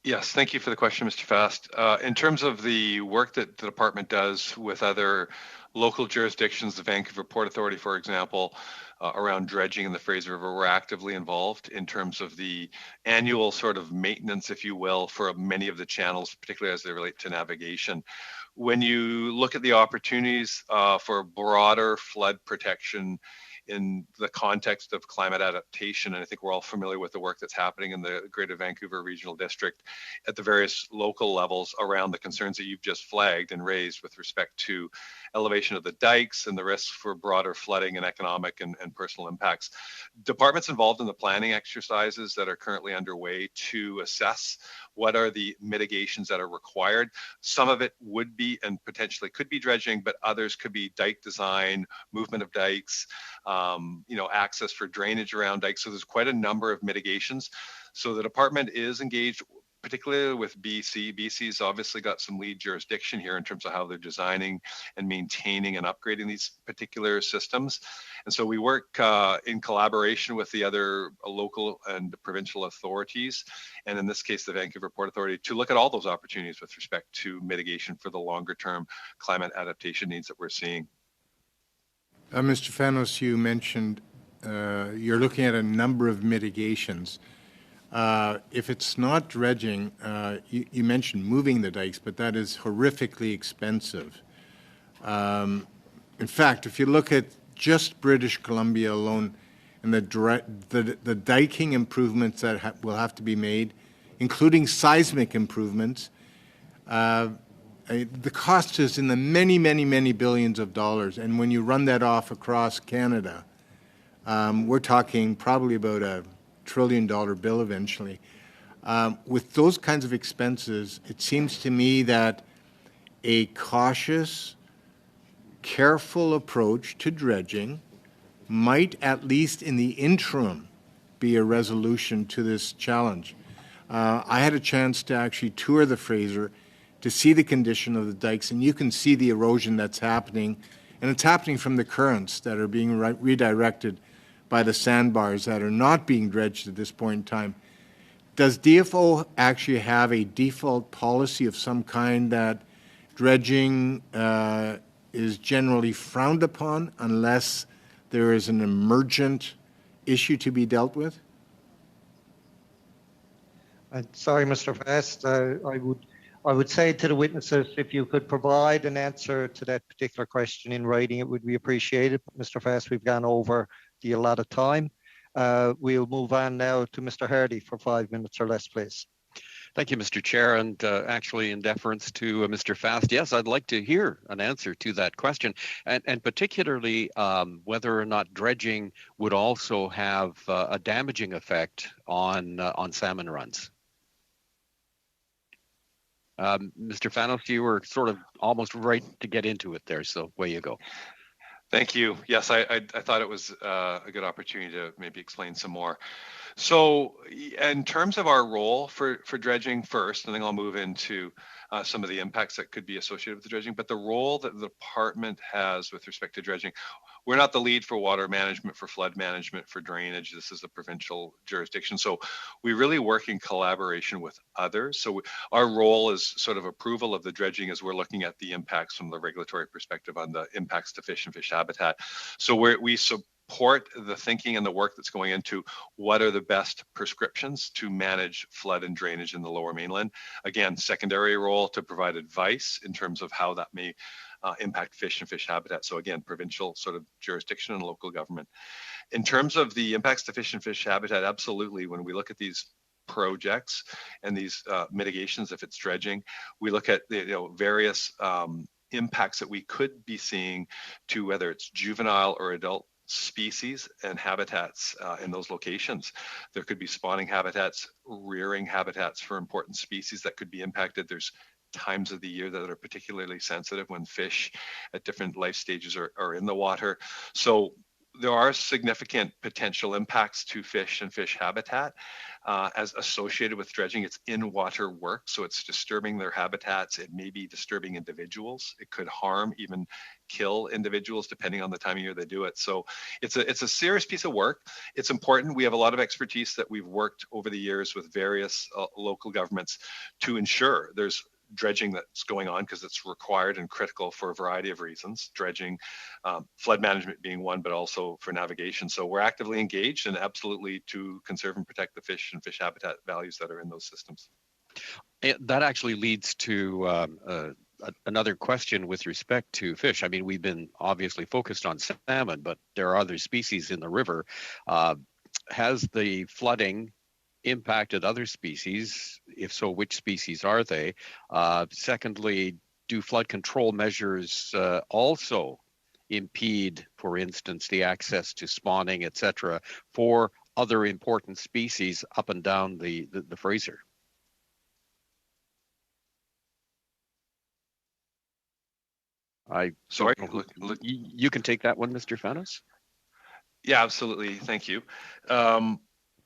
F: Yes, thank you for the question, Mr. Fast. In terms of the work that the department does with other local jurisdictions, the Vancouver Port Authority, for example, around dredging in the Fraser River, we're actively involved in terms of the annual sort of maintenance, if you will, for many of the channels, particularly as they relate to navigation. When you look at the opportunities for broader flood protection in the context of climate adaptation, and I think we're all familiar with the work that's happening in the Greater Vancouver Regional District at the various local levels around the concerns that you've just flagged and raised with respect to elevation of the dikes and the risks for broader flooding and economic and personal impacts. Departments involved in the planning exercises that are currently underway to assess what are the mitigations that are required. Some of it would be and potentially could be dredging, but others could be dike design, movement of dikes, access for drainage around dikes. So there's quite a number of mitigations. So the department is engaged, particularly with BC. BC's obviously got some lead jurisdiction here in terms of how they're designing and maintaining and upgrading these particular systems. And so we work in collaboration with the other local and provincial authorities, and in this case, the Vancouver Port Authority, to look at all those opportunities with respect to mitigation for the longer term climate adaptation needs that we're seeing.
I: Mr. Fanos, you mentioned you're looking at a number of mitigations. If it's not dredging, you mentioned moving the dikes, but that is horrifically expensive. In fact, if you look at just British Columbia alone and the diking improvements that will have to be made, including seismic improvements, the cost is in the many, many, many billions of dollars. And when you run that off across Canada, we're talking probably about $1 trillion bill eventually. With those kinds of expenses, it seems to me that a cautious, careful approach to dredging might, at least in the interim, be a resolution to this challenge. I had a chance to actually tour the Fraser to see the condition of the dikes, and you can see the erosion that's happening, and it's happening from the currents that are being redirected by the sandbars that are not being dredged at this point in time. Does DFO actually have a default policy of some kind that dredging is generally frowned upon unless there is an emergent issue to be dealt with?
A: Sorry, Mr. Fast, I would say to the witnesses, if you could provide an answer to that particular question in writing, it would be appreciated. Mr. Fast, we've gone over the allotted time. We'll move on now to Mr. Hardy for 5 minutes or less, please.
G: Thank you, Mr. Chair. And actually, in deference to Mr. Fast, yes, I'd like to hear an answer to that question, and particularly whether or not dredging would also have a damaging effect on salmon runs. Mr. Fanos, you were sort of almost right to get into it there, so away you go.
F: Thank you. Yes, I thought it was a good opportunity to maybe explain some more. So in terms of our role for dredging first, and then I'll move into some of the impacts that could be associated with the dredging, but the role that the department has with respect to dredging, we're not the lead for water management, for flood management, for drainage. This is a provincial jurisdiction. So we really work in collaboration with others. So our role is sort of approval of the dredging as we're looking at the impacts from the regulatory perspective on the impacts to fish and fish habitat. So we support the thinking and the work that's going into what are the best prescriptions to manage flood and drainage in the Lower Mainland. Again, secondary role to provide advice in terms of how that may impact fish and fish habitat. So again, provincial sort of jurisdiction and local government. In terms of the impacts to fish and fish habitat, absolutely. When we look at these projects and these mitigations, if it's dredging, we look at the various impacts that we could be seeing to whether it's juvenile or adult species and habitats in those locations. There could be spawning habitats, rearing habitats for important species that could be impacted. There's times of the year that are particularly sensitive when fish at different life stages are in the water. So there are significant potential impacts to fish and fish habitat as associated with dredging. It's in-water work, so it's disturbing their habitats. It may be disturbing individuals. It could harm, even kill individuals, depending on the time of year they do it. So it's a serious piece of work. It's important. We have a lot of expertise that we've worked over the years with various local governments to ensure there's dredging that's going on, because it's required and critical for a variety of reasons, dredging, flood management being one, but also for navigation. So we're actively engaged and absolutely to conserve and protect the fish and fish habitat values that are in those systems.
G: That actually leads to another question with respect to fish. I mean, we've been obviously focused on salmon, but there are other species in the river. Has the flooding impacted other species? If so, which species are they? Secondly, do flood control measures also impede, for instance, the access to spawning, etc., for other important species up and down the Fraser?
F: Sorry,
G: you can take that one, Mr. Fanos.
F: Yeah, absolutely. Thank you.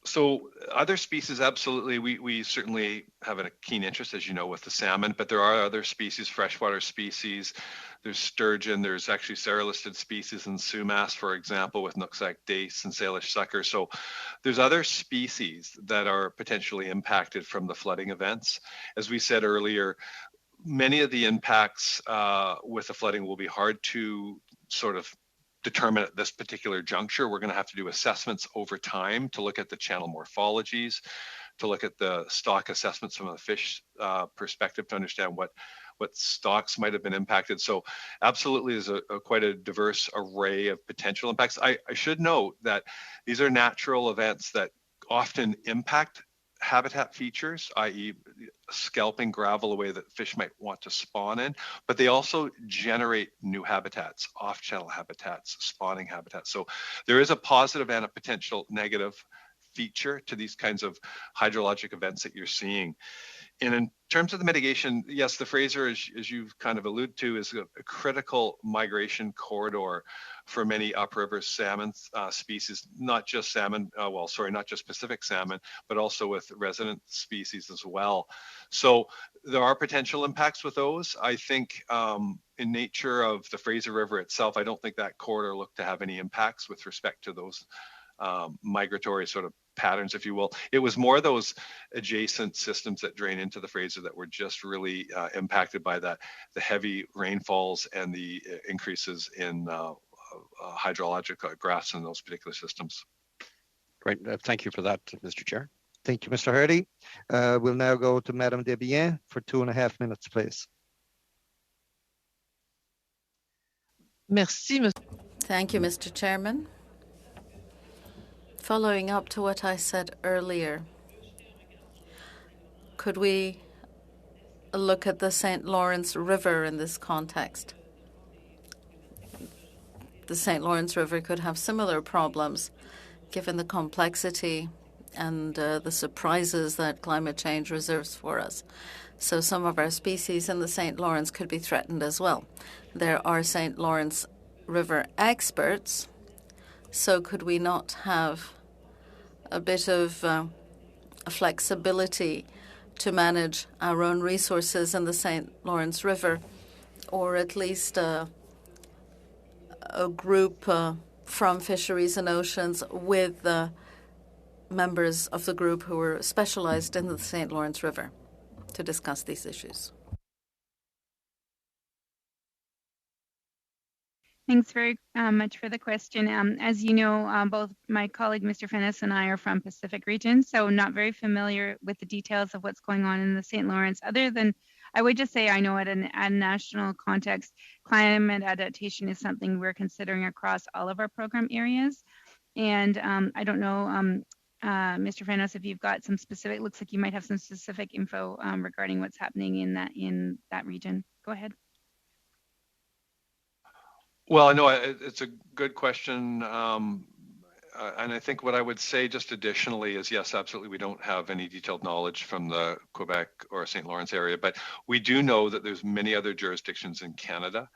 F: So other species, absolutely. We certainly have a keen interest, as you know, with the salmon, but there are other species, freshwater species. There's sturgeon. There's actually SARA-listed species in sumas, for example, with Nooksack dace and Salish sucker. So there's other species that are potentially impacted from the flooding events. As we said earlier, many of the impacts with the flooding will be hard to sort of determine at this particular juncture. We're going to have to do assessments over time to look at the channel morphologies, to look at the stock assessments from a fish perspective to understand what stocks might have been impacted. So absolutely is quite a diverse array of potential impacts. I should note that these are natural events that often impact habitat features, i.e. scalping gravel away that fish might want to spawn in, but they also generate new habitats, off-channel habitats, spawning habitats. So there is a positive and a potential negative feature to these kinds of hydrologic events that you're seeing. And in terms of the mitigation, yes, the Fraser, as you've kind of alluded to, is a critical migration corridor for many upriver salmon species, not just salmon, not just Pacific salmon, but also with resident species as well. So there are potential impacts with those. I think in nature of the Fraser River itself, I don't think that corridor looked to have any impacts with respect to those migratory sort of patterns, if you will. It was more those adjacent systems that drain into the Fraser that were just really impacted by the heavy rainfalls and the increases in hydrologic graphs in those particular systems.
G: Great. Thank you for that, Mr. Chair.
A: Thank you, Mr. Hardy. We'll now go to Madame Desbiens for 2.5 minutes, please.
C: Merci. Thank you, Mr. Chairman. Following up to what I said earlier, could we look at the St. Lawrence River in this context? The St. Lawrence River could have similar problems given the complexity and the surprises that climate change reserves for us. So some of our species in the St. Lawrence could be threatened as well. There are St. Lawrence River experts, so could we not have a bit of flexibility to manage our own resources in the St. Lawrence River, or at least a group from Fisheries and Oceans with members of the group who are specialized in the St. Lawrence River to discuss these issues?
D: Thanks very much for the question. As you know, both my colleague, Mr. Fanos, and I are from Pacific region, so not very familiar with the details of what's going on in the St. Lawrence, other than I would just say I know at a national context, climate adaptation is something we're considering across all of our program areas. And I don't know, Mr. Fanos, if you've got some specific, looks like you might have some specific info regarding what's happening in that region. Go ahead.
F: Well, no, it's a good question. And I think what I would say just additionally is, yes, absolutely, we don't have any detailed knowledge from the Quebec or St. Lawrence area, but we do know that there's many other jurisdictions in Canada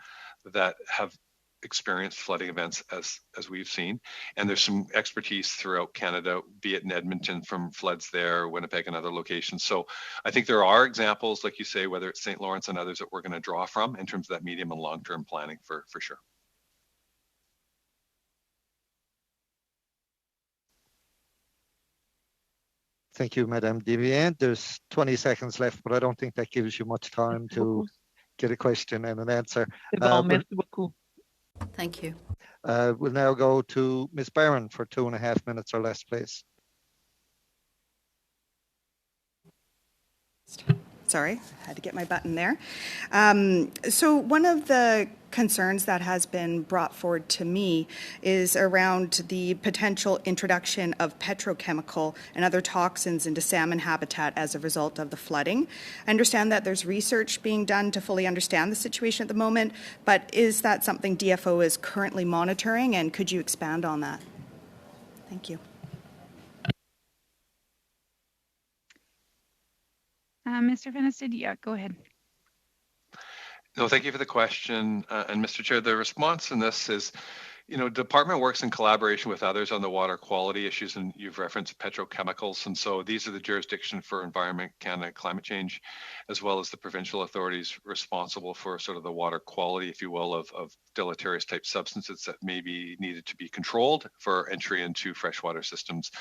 F: that have experienced flooding events as we've seen. And there's some expertise throughout Canada, be it in Edmonton from floods there, Winnipeg and other locations. So I think there are examples, like you say, whether it's St. Lawrence and others, that we're going to draw from in terms of that medium and long-term planning for sure.
A: Thank you, Madame Devian. There's 20 seconds left, but I don't think that gives you much time to get a question and an answer.
C: Thank you.
A: We'll now go to Ms. Barron for 2.5 minutes or less, please.
H: Sorry, I had to get my button there. So one of the concerns that has been brought forward to me is around the potential introduction of petrochemical and other toxins into salmon habitat as a result of the flooding. I understand that there's research being done to fully understand the situation at the moment, but is that something DFO is currently monitoring, and could you expand on that? Thank you.
D: Mr. Fenniston, yeah, go ahead.
F: No, thank you for the question. And Mr. Chair, the response in this is, department works in collaboration with others on the water quality issues, and you've referenced petrochemicals. And so these are the jurisdiction for Environment Canada climate change, as well as the provincial authorities responsible for sort of the water quality, if you will, of deleterious type substances that may be needed to be controlled for entry into freshwater systems.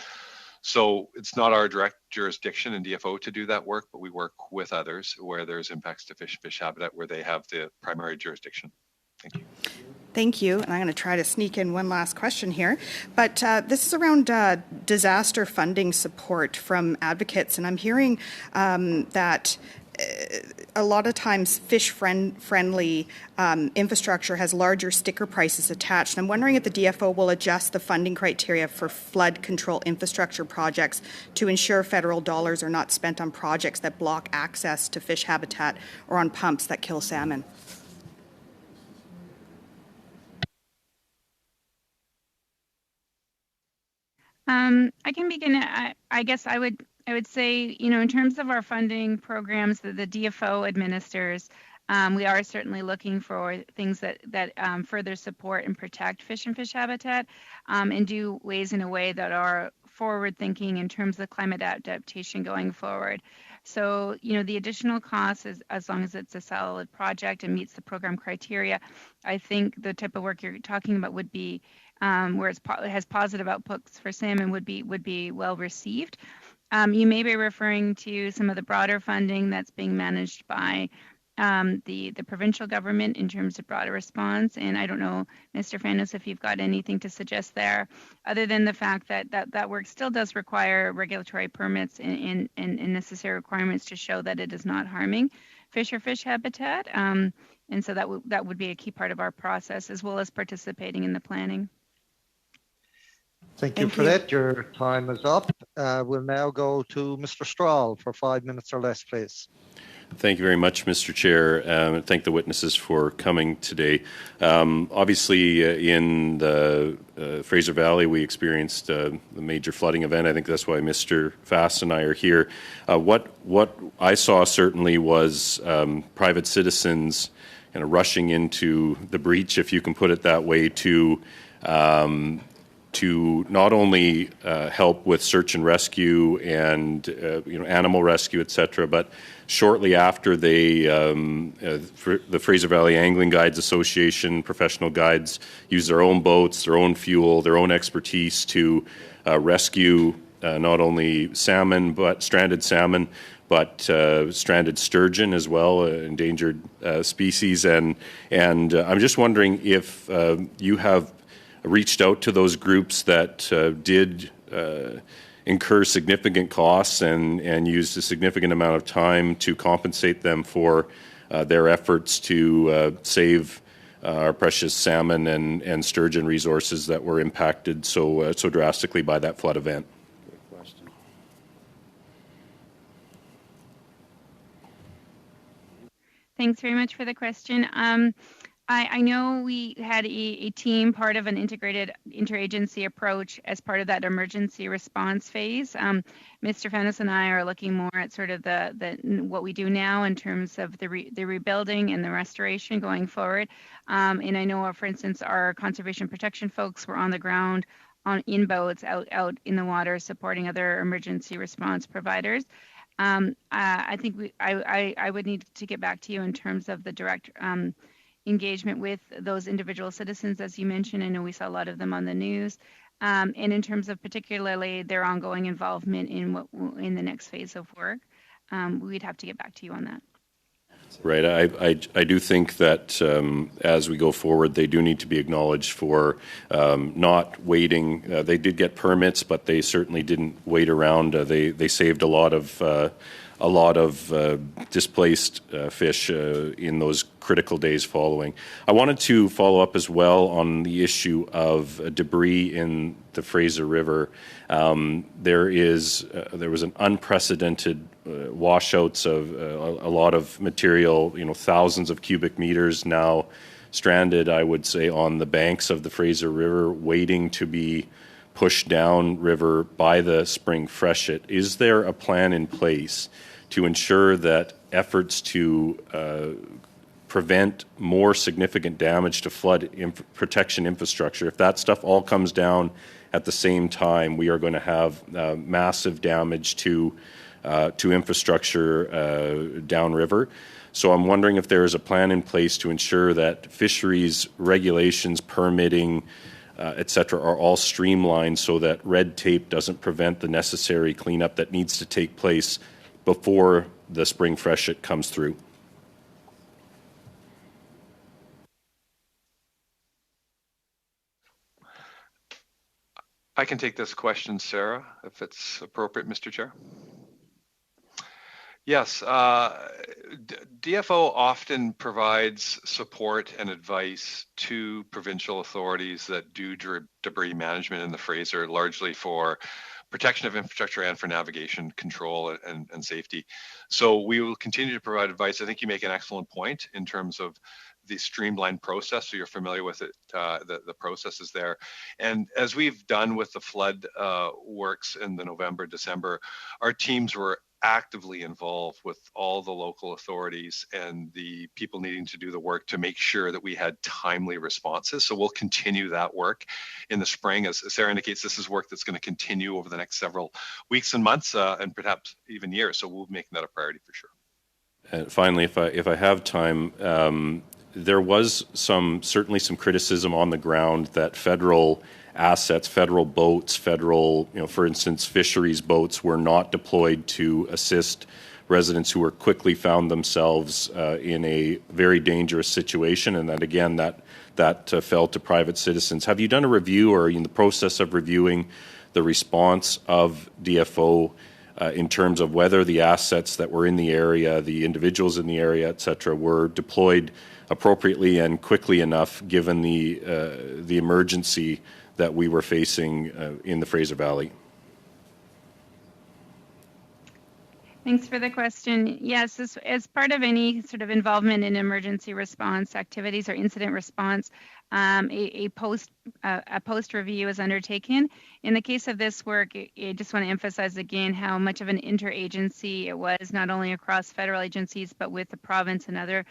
F: So it's not our direct jurisdiction in DFO to do that work, but we work with others where there's impacts to fish habitat where they have the primary jurisdiction. Thank you.
H: Thank you. And I'm going to try to sneak in one last question here. But this is around disaster funding support from advocates. And I'm hearing that a lot of times fish-friendly infrastructure has larger sticker prices attached. And I'm wondering if the DFO will adjust the funding criteria for flood control infrastructure projects to ensure federal dollars are not spent on projects that block access to fish habitat or on pumps that kill salmon.
D: I can begin. I guess I would say, in terms of our funding programs that the DFO administers, we are certainly looking for things that further support and protect fish and fish habitat, and do ways in a way that are forward thinking in terms of climate adaptation going forward. So, the additional costs, as long as it's a solid project and meets the program criteria, I think the type of work you're talking about would be where it has positive outputs for salmon would be well received. You may be referring to some of the broader funding that's being managed by the provincial government in terms of broader response. And I don't know, Mr. Fanos, if you've got anything to suggest there, other than the fact that work still does require regulatory permits and necessary requirements to show that it is not harming fish or fish habitat. And so that would be a key part of our process, as well as participating in the planning.
A: Thank you for that. Your time is up. We'll now go to Mr. Strahl for 5 minutes or less, please.
J: Thank you very much, Mr. Chair, and thank the witnesses for coming today. Obviously, in the Fraser Valley, we experienced a major flooding event. I think that's why Mr. Fast and I are here. What I saw certainly was private citizens kind of rushing into the breach, if you can put it that way, to not only help with search and rescue and animal rescue, etc., but shortly after the Fraser Valley Angling Guides Association, professional guides, use their own boats, their own fuel, their own expertise to rescue not only salmon, but stranded salmon, but stranded sturgeon as well, endangered species. And I'm just wondering if you have reached out to those groups that did incur significant costs and used a significant amount of time to compensate them for their efforts to save our precious salmon and sturgeon resources that were impacted so drastically by that flood event. Good question.
D: Thanks very much for the question. I know we had a team, part of an integrated interagency approach as part of that emergency response phase. Mr. Fennis and I are looking more at sort of what we do now in terms of the rebuilding and the restoration going forward. And I know, for instance, our conservation protection folks were on the ground in boats out in the water supporting other emergency response providers. I think I would need to get back to you in terms of the direct engagement with those individual citizens, as you mentioned. I know we saw a lot of them on the news, and in terms of particularly their ongoing involvement in the next phase of work, we'd have to get back to you on that.
J: Right. I do think that as we go forward, they do need to be acknowledged for not waiting. They did get permits, but they certainly didn't wait around. They saved a lot of displaced fish in those critical days following. I wanted to follow up as well on the issue of debris in the Fraser River. There was an unprecedented washouts of a lot of material, thousands of cubic meters now stranded, I would say, on the banks of the Fraser River, waiting to be pushed down river by the spring freshet. Is there a plan in place to ensure that efforts to prevent more significant damage to flood protection infrastructure, if that stuff all comes down at the same time, we are going to have massive damage to infrastructure downriver? So I'm wondering if there is a plan in place to ensure that fisheries regulations, permitting, et cetera, are all streamlined so that red tape doesn't prevent the necessary cleanup that needs to take place before the spring freshet comes through.
F: I can take this question, Sarah, if it's appropriate, Mr. Chair. Yes, DFO often provides support and advice to provincial authorities that do debris management in the Fraser, largely for protection of infrastructure and for navigation control and safety. So we will continue to provide advice. I think you make an excellent point in terms of the streamlined process, so you're familiar with it, the process is there. And as we've done with the flood works in the November, December, our teams were actively involved with all the local authorities and the people needing to do the work to make sure that we had timely responses. So we'll continue that work in the spring. As Sarah indicates, this is work that's going to continue over the next several weeks and months and perhaps even years. So we'll be making that a priority for sure.
J: And finally, if I have time, there was certainly some criticism on the ground that federal assets, federal boats, for instance, fisheries boats were not deployed to assist residents who were quickly found themselves in a very dangerous situation, and that again that fell to private citizens. Have you done a review, or are you in the process of reviewing the response of DFO in terms of whether the assets that were in the area, the individuals in the area, et cetera, were deployed appropriately and quickly enough given the emergency that we were facing in the Fraser Valley?
D: Thanks for the question. Yes, as part of any sort of involvement in emergency response activities or incident response, a post review is undertaken. In the case of this work, I just want to emphasize again how much of an interagency it was, not only across federal agencies, but with the province and other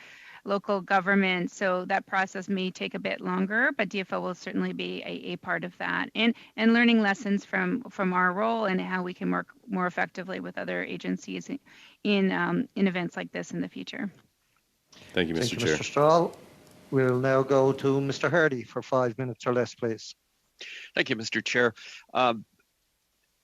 D: local government. So that process may take a bit longer, but DFO will certainly be a part of that, and learning lessons from our role and how we can work more effectively with other agencies in events like this in the future.
J: Thank you, Mr. Chair.
A: Mr. Strahl. We'll now go to Mr. Hardy for 5 minutes or less, please.
G: Thank you, Mr. Chair.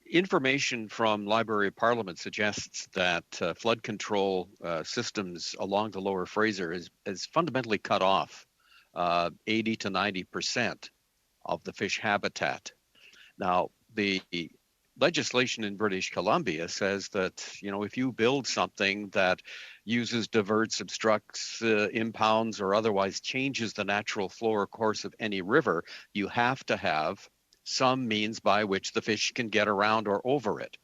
G: Information from Library of Parliament suggests that flood control systems along the lower Fraser is fundamentally cut off 80 to 90% of the fish habitat. Now, the legislation in British Columbia says that, if you build something that uses, diverts, obstructs, impounds, or otherwise changes the natural flow or course of any river, you have to have some means by which the fish can get around or over it.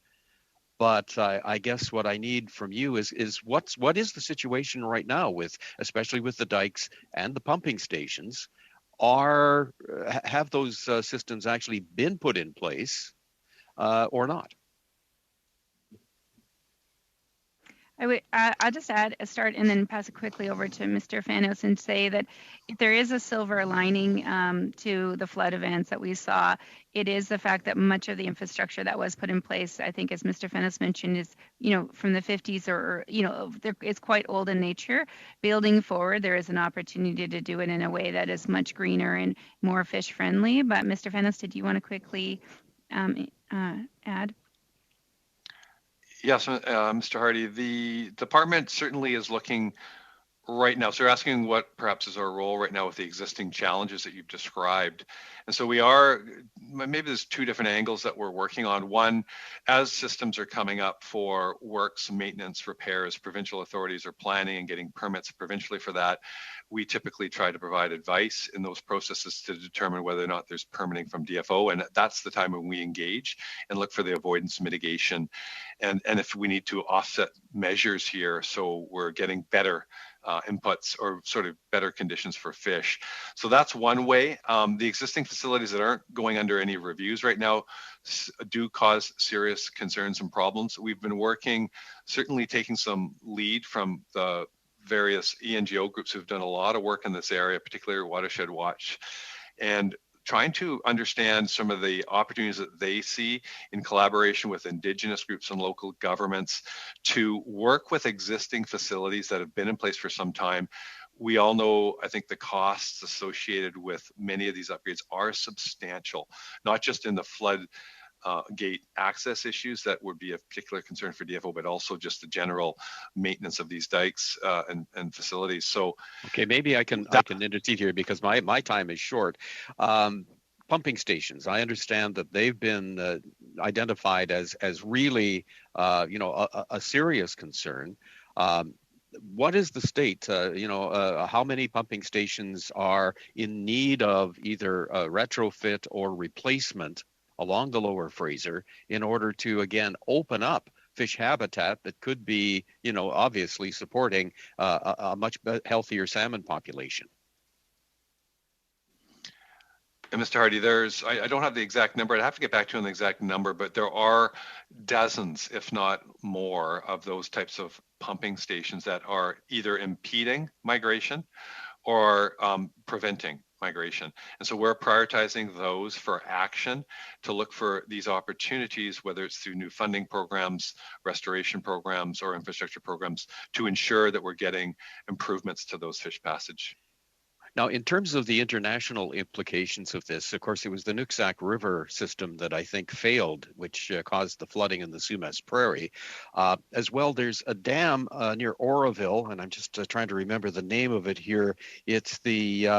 G: But I guess what I need from you is what is the situation right now especially with the dikes and the pumping stations? Have those systems actually been put in place or not?
D: I'll just start and then pass it quickly over to Mr. Fanos and say that if there is a silver lining to the flood events that we saw, it is the fact that much of the infrastructure that was put in place, I think, as Mr. Fanos mentioned, is from the 50s or it's quite old in nature. Building forward, there is an opportunity to do it in a way that is much greener and more fish friendly. But Mr. Fanos, did you want to quickly add?
F: Yes, Mr. Hardy, the department certainly is looking right now. So you're asking what perhaps is our role right now with the existing challenges that you've described. And so maybe there's two different angles that we're working on. One, as systems are coming up for works, maintenance, repairs, provincial authorities are planning and getting permits provincially for that. We typically try to provide advice in those processes to determine whether or not there's permitting from DFO. And that's the time when we engage and look for the avoidance mitigation. And if we need to offset measures here, so we're getting better inputs or sort of better conditions for fish. So that's one way. The existing facilities that aren't going under any reviews right now do cause serious concerns and problems. We've been working, certainly taking some lead from the various ENGO groups who've done a lot of work in this area, particularly Watershed Watch, and trying to understand some of the opportunities that they see in collaboration with Indigenous groups and local governments to work with existing facilities that have been in place for some time. We all know, I think, the costs associated with many of these upgrades are substantial, not just in the flood gate access issues that would be a particular concern for DFO, but also just the general maintenance of these dikes and facilities. So,
G: okay, maybe I can intercede here because my time is short. Pumping stations, I understand that they've been identified as really a serious concern. What is the state? How many pumping stations are in need of either a retrofit or replacement along the lower Fraser in order to, again, open up fish habitat that could be, obviously supporting a much healthier salmon population?
F: And Mr. Hardy, I don't have the exact number. I'd have to get back to you on the exact number, but there are dozens, if not more, of those types of pumping stations that are either impeding migration or preventing migration. And so we're prioritizing those for action to look for these opportunities, whether it's through new funding programs, restoration programs, or infrastructure programs, to ensure that we're getting improvements to those fish passage.
G: Now, in terms of the international implications of this, of course, it was the Nooksack River system that I think failed, which caused the flooding in the Sumas Prairie. As well, there's a dam near Oroville, and I'm just trying to remember the name of it here. It's the,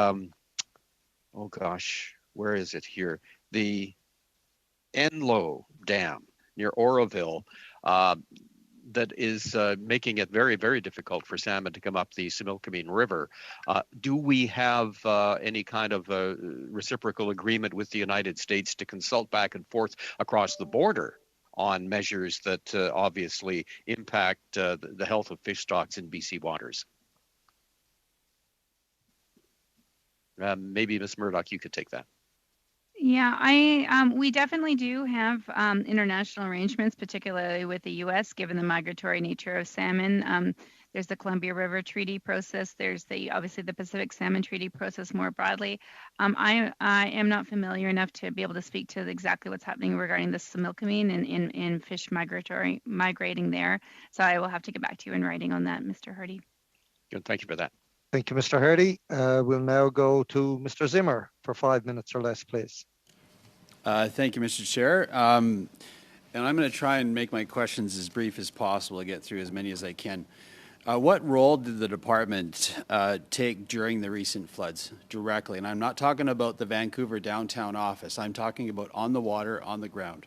G: where is it here? The Enloe Dam near Oroville. That is making it very, very difficult for salmon to come up the Similkameen River. Do we have any kind of reciprocal agreement with the United States to consult back and forth across the border on measures that obviously impact the health of fish stocks in BC waters? Maybe Ms. Murdoch, you could take that.
D: Yeah, we definitely do have international arrangements, particularly with the U.S., given the migratory nature of salmon. There's the Columbia River Treaty process. There's obviously the Pacific Salmon Treaty process more broadly. I am not familiar enough to be able to speak to exactly what's happening regarding the Similkameen and fish migrating there. So I will have to get back to you in writing on that, Mr. Hardy.
G: Good, thank you for that.
A: Thank you, Mr. Hardy. We'll now go to Mr. Zimmer for 5 minutes or less, please.
K: Thank you, Mr. Chair. And I'm going to try and make my questions as brief as possible to get through as many as I can. What role did the department take during the recent floods directly? And I'm not talking about the Vancouver downtown office. I'm talking about on the water, on the ground.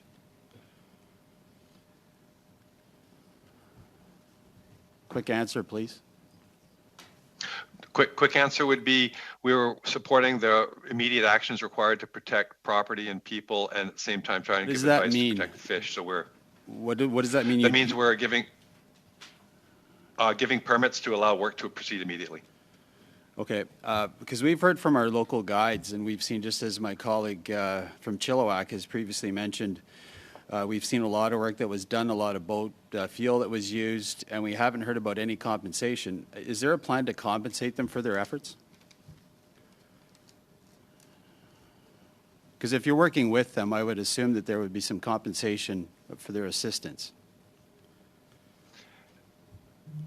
K: Quick answer, please.
F: Quick answer would be we were supporting the immediate actions required to protect property and people, and at the same time trying to give advice to protect fish. So
K: What does that mean?
F: That means we're giving permits to allow work to proceed immediately.
K: Okay, because we've heard from our local guides, and we've seen, just as my colleague from Chilliwack has previously mentioned, we've seen a lot of work that was done, a lot of boat fuel that was used, and we haven't heard about any compensation. Is there a plan to compensate them for their efforts? Because if you're working with them, I would assume that there would be some compensation for their assistance.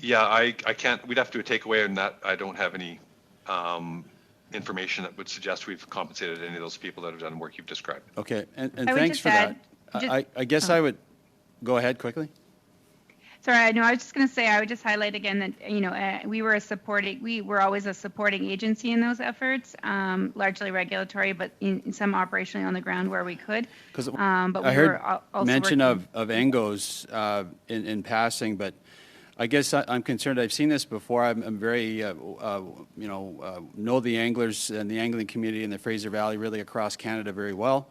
F: Yeah, I can't, we'd have to take away on that. I don't have any information that would suggest we've compensated any of those people that have done work you've described.
K: Okay, and thanks for that. I guess I would go ahead quickly.
D: Sorry, no, I was just going to say, I would just highlight again that, we were always a supporting agency in those efforts, largely regulatory, but in some operationally on the ground where we could.
K: Because
D: but
K: I heard mention of ENGOs in passing, but I guess I'm concerned. I've seen this before. I'm very, know the anglers and the angling community in the Fraser Valley really across Canada very well.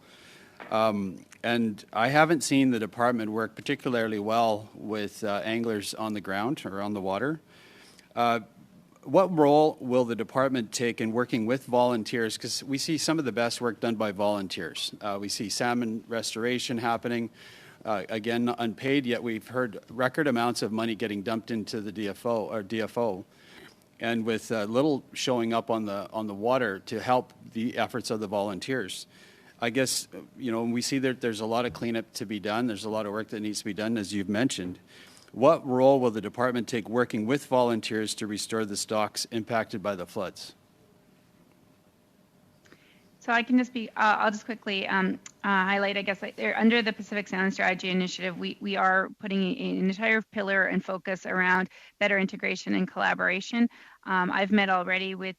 K: And I haven't seen the department work particularly well with anglers on the ground or on the water. What role will the department take in working with volunteers? Because we see some of the best work done by volunteers. We see salmon restoration happening, again, unpaid, yet we've heard record amounts of money getting dumped into the DFO, and with little showing up on the water to help the efforts of the volunteers. I guess, we see that there's a lot of cleanup to be done. There's a lot of work that needs to be done, as you've mentioned. What role will the department take working with volunteers to restore the stocks impacted by the floods?
D: So I can just I'll just quickly highlight, I guess, under the Pacific Salmon Strategy Initiative, we are putting an entire pillar and focus around better integration and collaboration. I've met already with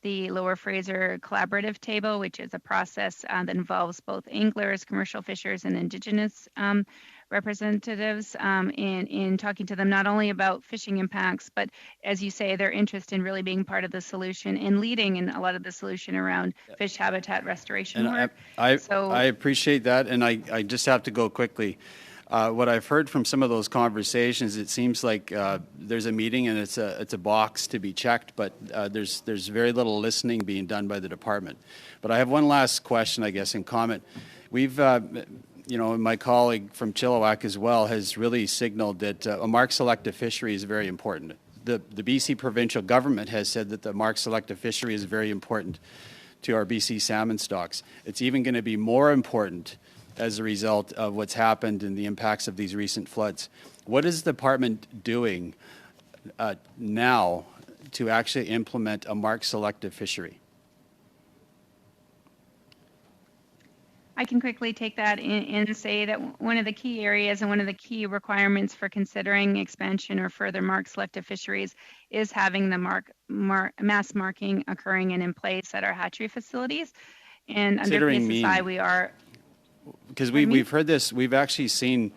D: the Lower Fraser Collaborative Table, which is a process that involves both anglers, commercial fishers, and Indigenous representatives in talking to them not only about fishing impacts, but as you say, their interest in really being part of the solution and leading in a lot of the solution around fish habitat restoration work.
K: I appreciate that, and I just have to go quickly. What I've heard from some of those conversations, it seems like there's a meeting and it's a box to be checked, but there's very little listening being done by the department. But I have one last question, I guess, and comment. We've, my colleague from Chilliwack as well has really signaled that a mark selective fishery is very important. The BC provincial government has said that the mark selective fishery is very important to our BC salmon stocks. It's even going to be more important as a result of what's happened and the impacts of these recent floods. What is the department doing now to actually implement a mark selective fishery?
D: I can quickly take that and say that one of the key areas and one of the key requirements for considering expansion or further mark selective fisheries is having the mass marking occurring and in place at our hatchery facilities. And under PSSI, we are...
K: Because we've heard this, we've actually seen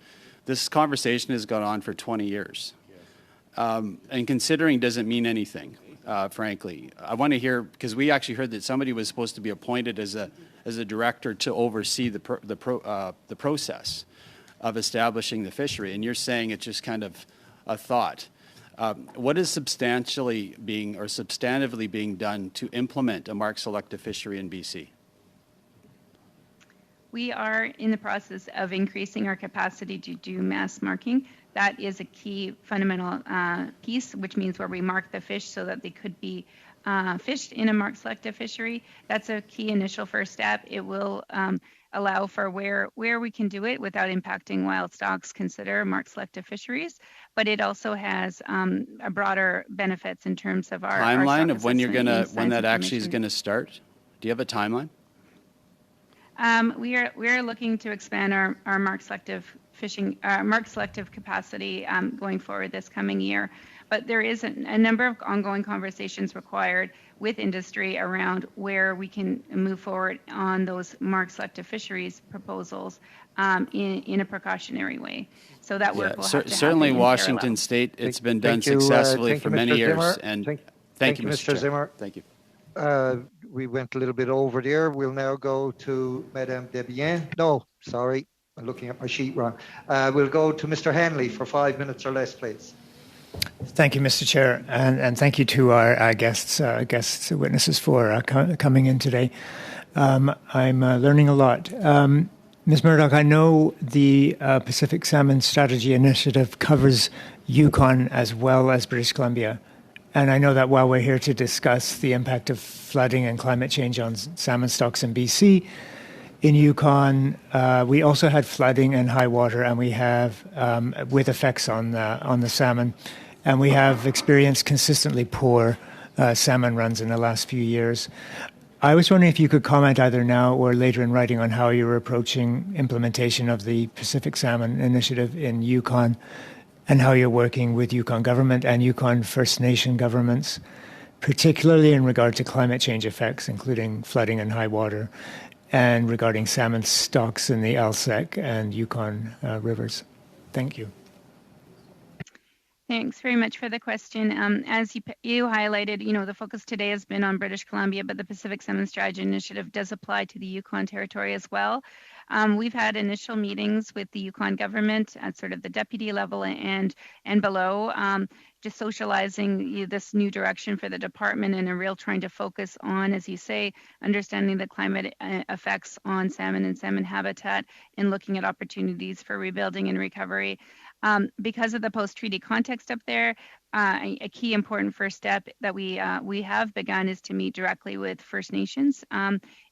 K: this conversation has gone on for 20 years. And considering doesn't mean anything, frankly. I want to hear, because we actually heard that somebody was supposed to be appointed as a director to oversee the process of establishing the fishery, and you're saying it's just kind of a thought. What is substantively being done to implement a mark selective fishery in BC?
D: We are in the process of increasing our capacity to do mass marking. That is a key fundamental piece, which means where we mark the fish so that they could be fished in a mark selective fishery. That's a key initial first step. It will allow for where we can do it without impacting wild stocks, consider mark selective fisheries. But it also has a broader benefits in terms of our
K: timeline of when that actually is going to start. Do you have a timeline?
D: We are looking to expand our mark selective fishing, mark selective capacity going forward this coming year. But there is a number of ongoing conversations required with industry around where we can move forward on those mark selective fisheries proposals in a precautionary way. So that work will have to
K: certainly
D: happen in
K: Washington
D: parallel.
K: State, it's been done successfully for many years. And thank you,
A: Mr. Zimmer.
K: Thank you.
A: We went a little bit over there. We'll now go to Madame Desbiens. No, sorry. I'm looking at my sheet wrong. We'll go to Mr. Hanley for 5 minutes or less, please.
L: Thank you, Mr. Chair, and thank you to our guests, witnesses for coming in today. I'm learning a lot. Ms. Murdoch, I know the Pacific Salmon Strategy Initiative covers Yukon as well as British Columbia. And I know that while we're here to discuss the impact of flooding and climate change on salmon stocks in BC, in Yukon, we also had flooding and high water, and we have with effects on the salmon, and we have experienced consistently poor salmon runs in the last few years. I was wondering if you could comment either now or later in writing on how you're approaching implementation of the Pacific Salmon Initiative in Yukon, and how you're working with Yukon government and Yukon First Nation governments, particularly in regard to climate change effects, including flooding and high water, and regarding salmon stocks in the Alsek and Yukon rivers. Thank you.
D: Thanks very much for the question. As you highlighted, the focus today has been on British Columbia, but the Pacific Salmon Strategy Initiative does apply to the Yukon territory as well. We've had initial meetings with the Yukon government at sort of the deputy level and below, just socializing this new direction for the department, and a real trying to focus on, as you say, understanding the climate effects on salmon and salmon habitat, and looking at opportunities for rebuilding and recovery. Because of the post-treaty context up there, a key important first step that we have begun is to meet directly with First Nations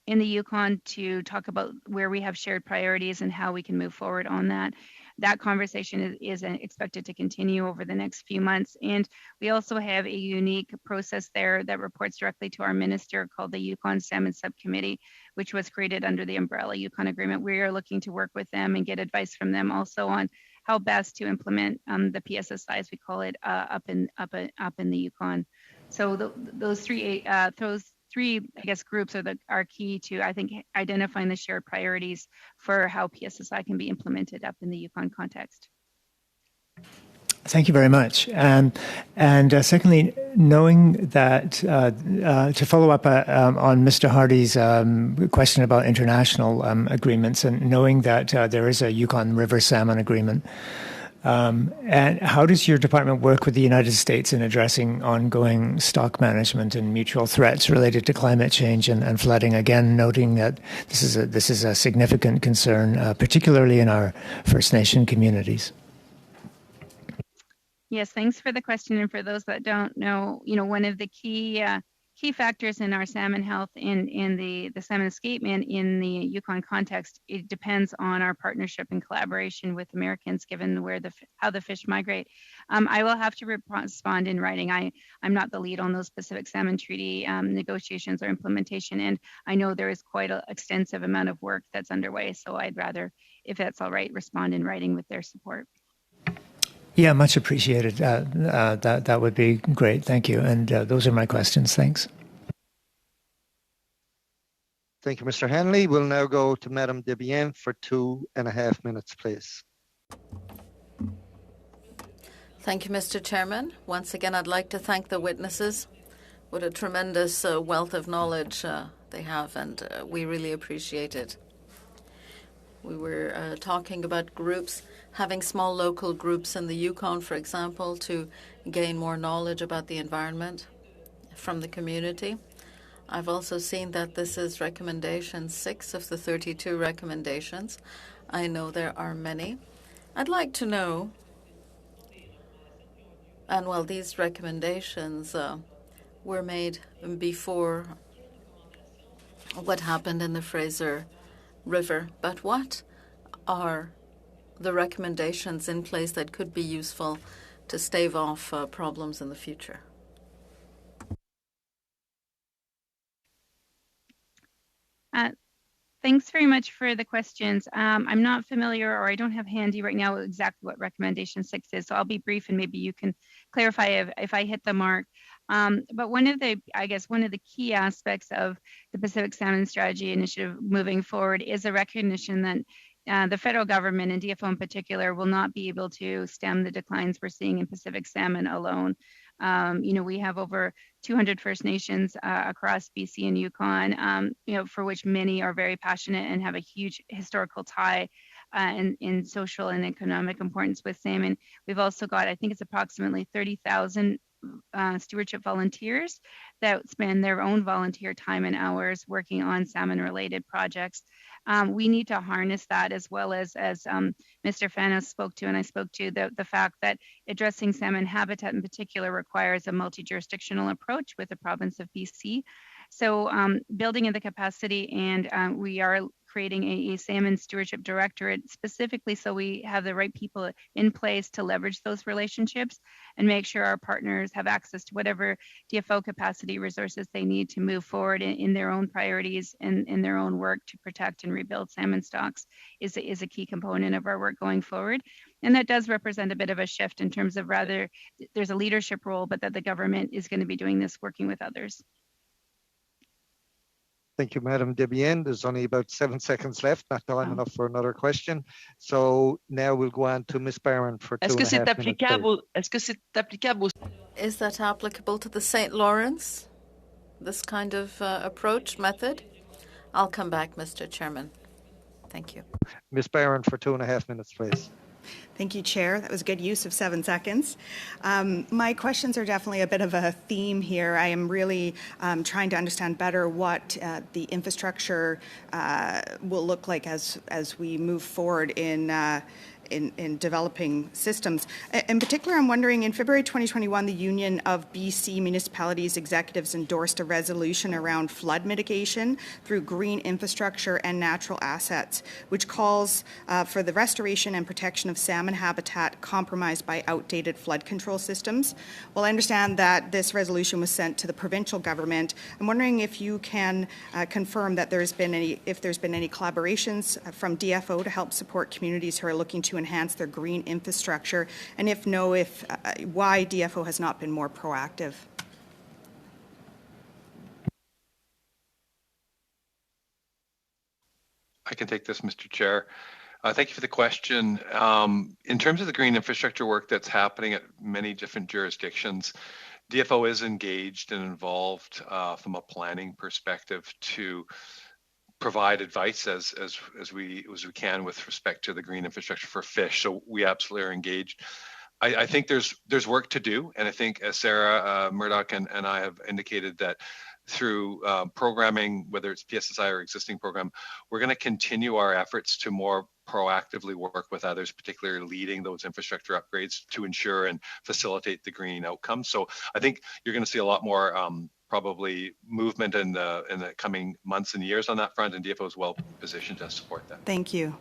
D: in the Yukon to talk about where we have shared priorities and how we can move forward on that. That conversation is expected to continue over the next few months. And we also have a unique process there that reports directly to our minister called the Yukon Salmon Subcommittee, which was created under the umbrella Yukon Agreement. We are looking to work with them and get advice from them also on how best to implement the PSSI, as we call it, up in the Yukon. So those three, I guess, groups are key to, I think, identifying the shared priorities for how PSSI can be implemented up in the Yukon context.
L: Thank you very much. And secondly, knowing that, to follow up on Mr. Hardy's question about international agreements, and knowing that there is a Yukon River Salmon Agreement, and how does your department work with the United States in addressing ongoing stock management and mutual threats related to climate change and flooding? Again, noting that this is a significant concern, particularly in our First Nation communities.
D: Yes, thanks for the question. And for those that don't know, one of the key factors in our salmon health in the salmon escapement in the Yukon context, it depends on our partnership and collaboration with Americans, given how the fish migrate. I will have to respond in writing. I'm not the lead on those Pacific Salmon Treaty negotiations or implementation, and I know there is quite an extensive amount of work that's underway. So I'd rather, if that's all right, respond in writing with their support.
L: Yeah, much appreciated. That would be great. Thank you. And those are my questions. Thanks.
A: Thank you, Mr. Hanley. We'll now go to Madame Debienne for 2.5 minutes, please.
C: Thank you, Mr. Chairman. Once again, I'd like to thank the witnesses. What a tremendous wealth of knowledge they have, and we really appreciate it. We were talking about groups, having small local groups in the Yukon, for example, to gain more knowledge about the environment from the community. I've also seen that this is recommendation 6 of the 32 recommendations. I know there are many. I'd like to know, and well, these recommendations were made before what happened in the Fraser River, but what are the recommendations in place that could be useful to stave off problems in the future?
D: Thanks very much for the questions. I'm not familiar, or I don't have handy right now exactly what recommendation 6 is, so I'll be brief and maybe you can clarify if I hit the mark. But one of the key aspects of the Pacific Salmon Strategy Initiative moving forward is a recognition that the federal government, and DFO in particular, will not be able to stem the declines we're seeing in Pacific salmon alone. We have over 200 First Nations across BC and Yukon, for which many are very passionate and have a huge historical tie in social and economic importance with salmon. We've also got, I think it's approximately 30,000 stewardship volunteers that spend their own volunteer time and hours working on salmon-related projects. We need to harness that, as well as Mr. Fanos spoke to, and I spoke to, the fact that addressing salmon habitat in particular requires a multi-jurisdictional approach with the province of BC. So building in the capacity, and we are creating a salmon stewardship directorate specifically so we have the right people in place to leverage those relationships and make sure our partners have access to whatever DFO capacity resources they need to move forward in their own priorities and in their own work to protect and rebuild salmon stocks is a key component of our work going forward. And that does represent a bit of a shift in terms of rather there's a leadership role, but that the government is going to be doing this working with others.
A: Thank you, Madam Debienne. There's only about 7 seconds left, not time enough for another question. So now we'll go on to Ms. Barron for 2.5 minutes.
C: Is that applicable to the St. Lawrence, this kind of approach, method? I'll come back, Mr. Chairman. Thank you.
A: Ms. Barron for 2.5 minutes, please.
H: Thank you, Chair. That was a good use of 7 seconds. My questions are definitely a bit of a theme here. I am really trying to understand better what the infrastructure will look like as we move forward in developing systems. In particular, I'm wondering, in February 2021, the Union of BC Municipalities Executives endorsed a resolution around flood mitigation through green infrastructure and natural assets, which calls for the restoration and protection of salmon habitat compromised by outdated flood control systems. Well, I understand that this resolution was sent to the provincial government. I'm wondering if you can confirm that there's been any collaborations from DFO to help support communities who are looking to enhance their green infrastructure, and if no, why DFO has not been more proactive.
F: I can take this, Mr. Chair. Thank you for the question. In terms of the green infrastructure work that's happening at many different jurisdictions, DFO is engaged and involved from a planning perspective to provide advice as we can with respect to the green infrastructure for fish. So we absolutely are engaged. I think there's work to do, and I think as Sarah Murdoch and I have indicated that through programming, whether it's PSSI or existing program, we're going to continue our efforts to more proactively work with others, particularly leading those infrastructure upgrades to ensure and facilitate the green outcomes. So I think you're going to see a lot more probably movement in the coming months and years on that front, and DFO is well positioned to support that.
H: Thank you.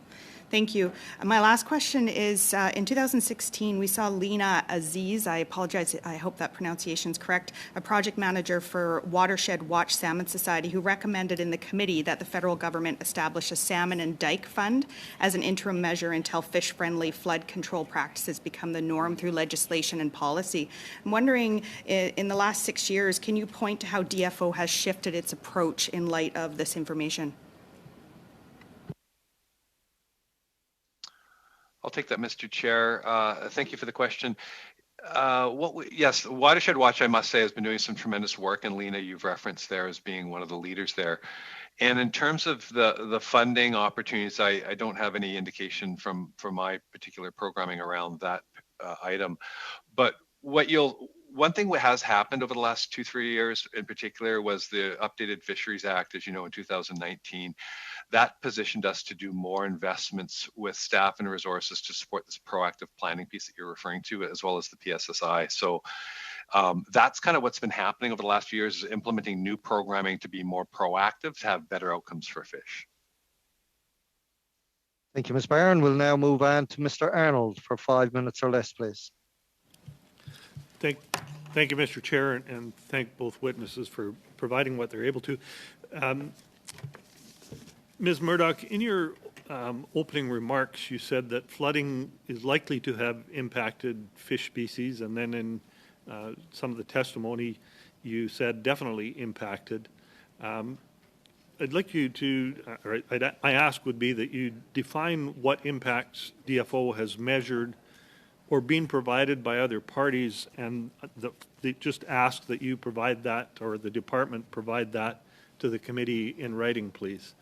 H: Thank you. My last question is, in 2016, we saw Lena Aziz, I apologize, I hope that pronunciation is correct, a project manager for Watershed Watch Salmon Society, who recommended in the committee that the federal government establish a salmon and dike fund as an interim measure until fish-friendly flood control practices become the norm through legislation and policy. I'm wondering, in the last 6 years, can you point to how DFO has shifted its approach in light of this information?
F: I'll take that, Mr. Chair. Thank you for the question. Yes, Watershed Watch, I must say, has been doing some tremendous work, and Lena, you've referenced there as being one of the leaders there. And in terms of the funding opportunities, I don't have any indication from my particular programming around that item. But one thing that has happened over the last 2-3 years in particular was the updated Fisheries Act, as you know, in 2019. That positioned us to do more investments with staff and resources to support this proactive planning piece that you're referring to, as well as the PSSI. So that's kind of what's been happening over the last few years, is implementing new programming to be more proactive, to have better outcomes for fish.
A: Thank you, Ms. Barron. We'll now move on to Mr. Arnold for 5 minutes or less, please.
E: Thank you, Mr. Chair, and thank both witnesses for providing what they're able to. Ms. Murdoch, in your opening remarks, you said that flooding is likely to have impacted fish species, and then in some of the testimony, you said definitely impacted. I'd like you to, my ask would be that you define what impacts DFO has measured or being provided by other parties, and just ask that you provide that, or the department provide that to the committee in writing, please.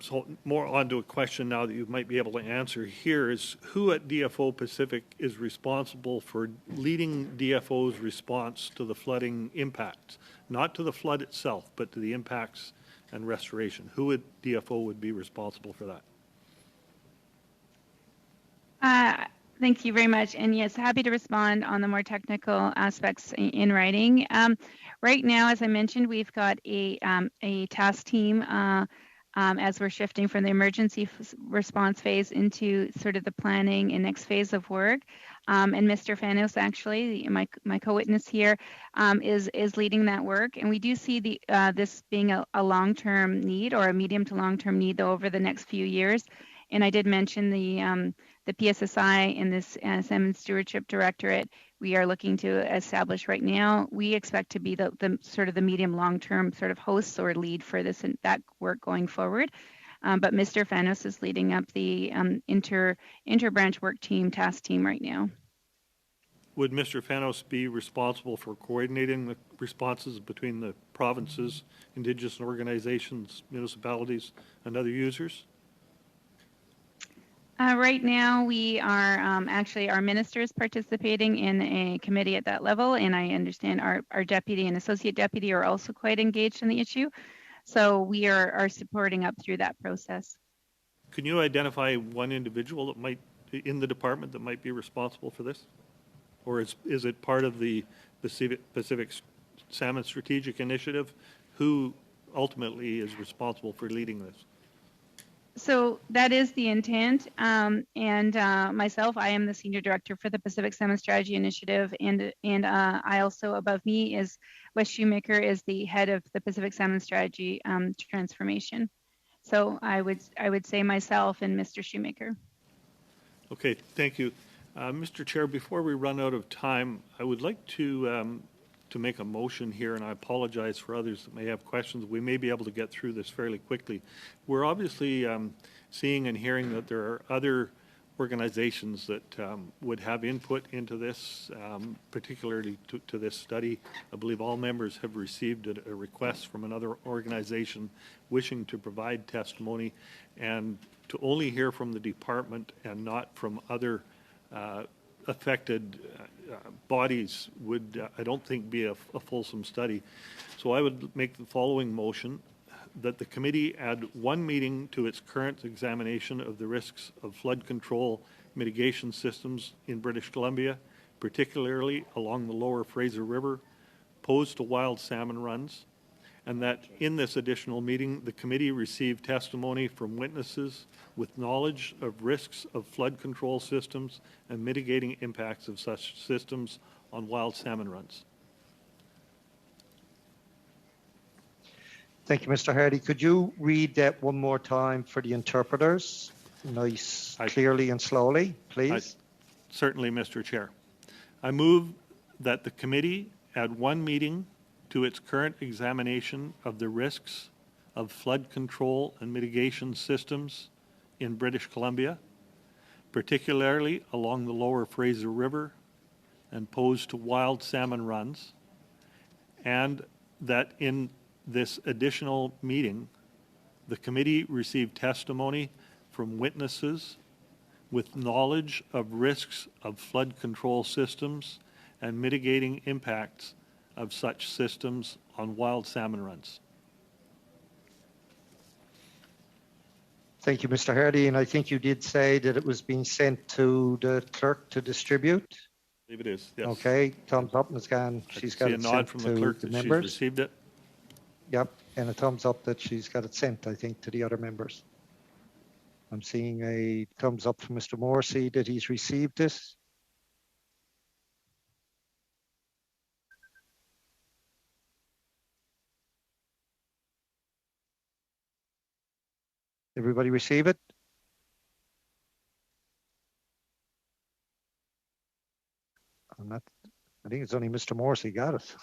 E: So more onto a question now that you might be able to answer here is who at DFO Pacific is responsible for leading DFO's response to the flooding impacts, not to the flood itself, but to the impacts and restoration? Who at DFO would be responsible for that?
D: Thank you very much. And yes, happy to respond on the more technical aspects in writing. Right now, as I mentioned, we've got a task team as we're shifting from the emergency response phase into sort of the planning and next phase of work. And Mr. Fanos, actually, my co-witness here, is leading that work. And we do see this being a long-term need or a medium to long-term need though, over the next few years. And I did mention the PSSI and this Salmon Stewardship Directorate we are looking to establish right now. We expect to be the sort of the medium long-term sort of hosts or lead for this and that work going forward. But Mr. Fanos is leading up the interbranch work team, task team right now.
E: Would Mr. Fanos be responsible for coordinating the responses between the provinces, Indigenous organizations, municipalities, and other users?
D: Right now, we are actually our minister is participating in a committee at that level, and I understand our deputy and associate deputy are also quite engaged in the issue. So we are supporting up through that process.
E: Can you identify one individual that might in the department that might be responsible for this, or is it part of the Pacific Salmon Strategic Initiative? Who ultimately is responsible for leading this?
D: So that is the intent, and myself, I am the Senior Director for the Pacific Salmon Strategy Initiative, and I also, above me, is Wes Shoemaker, is the head of the Pacific Salmon Strategy transformation. So I would say myself and Mr. Shoemaker.
E: Okay, thank you. Mr. Chair, before we run out of time, I would like to make a motion here, and I apologize for others that may have questions. We may be able to get through this fairly quickly. We're obviously seeing and hearing that there are other organizations that would have input into this, particularly to this study. I believe all members have received a request from another organization wishing to provide testimony, and to only hear from the department and not from other affected bodies would, I don't think, be a fulsome study. So I would make the following motion, that the committee add one meeting to its current examination of the risks of flood control mitigation systems in British Columbia, particularly along the lower Fraser River, posed to wild salmon runs, and that in this additional meeting, the committee receive testimony from witnesses with knowledge of risks of flood control systems and mitigating impacts of such systems on wild salmon runs.
A: Thank you, Mr. Hardy. Could you read that one more time for the interpreters? Nice, clearly and slowly, please.
E: Certainly, Mr. Chair. I move that the committee add one meeting to its current examination of the risks of flood control and mitigation systems in British Columbia, particularly along the lower Fraser River and posed to wild salmon runs, and that in this additional meeting, the committee received testimony from witnesses with knowledge of risks of flood control systems and mitigating impacts of such systems on wild salmon runs.
A: Thank you, Mr. Hardy. And I think you did say that it was being sent to the clerk to distribute.
E: I believe it is, yes.
A: Okay, thumbs up, Ms. Gann. She's got it sent
E: from the clerk
A: to
E: that
A: the members.
E: she's received it.
A: Yep, and a thumbs up that she's got it sent, I think, to the other members. I'm seeing a thumbs up from Mr. Morrissey that he's received this. Everybody receive it? I think it's only Mr. Morrissey got it.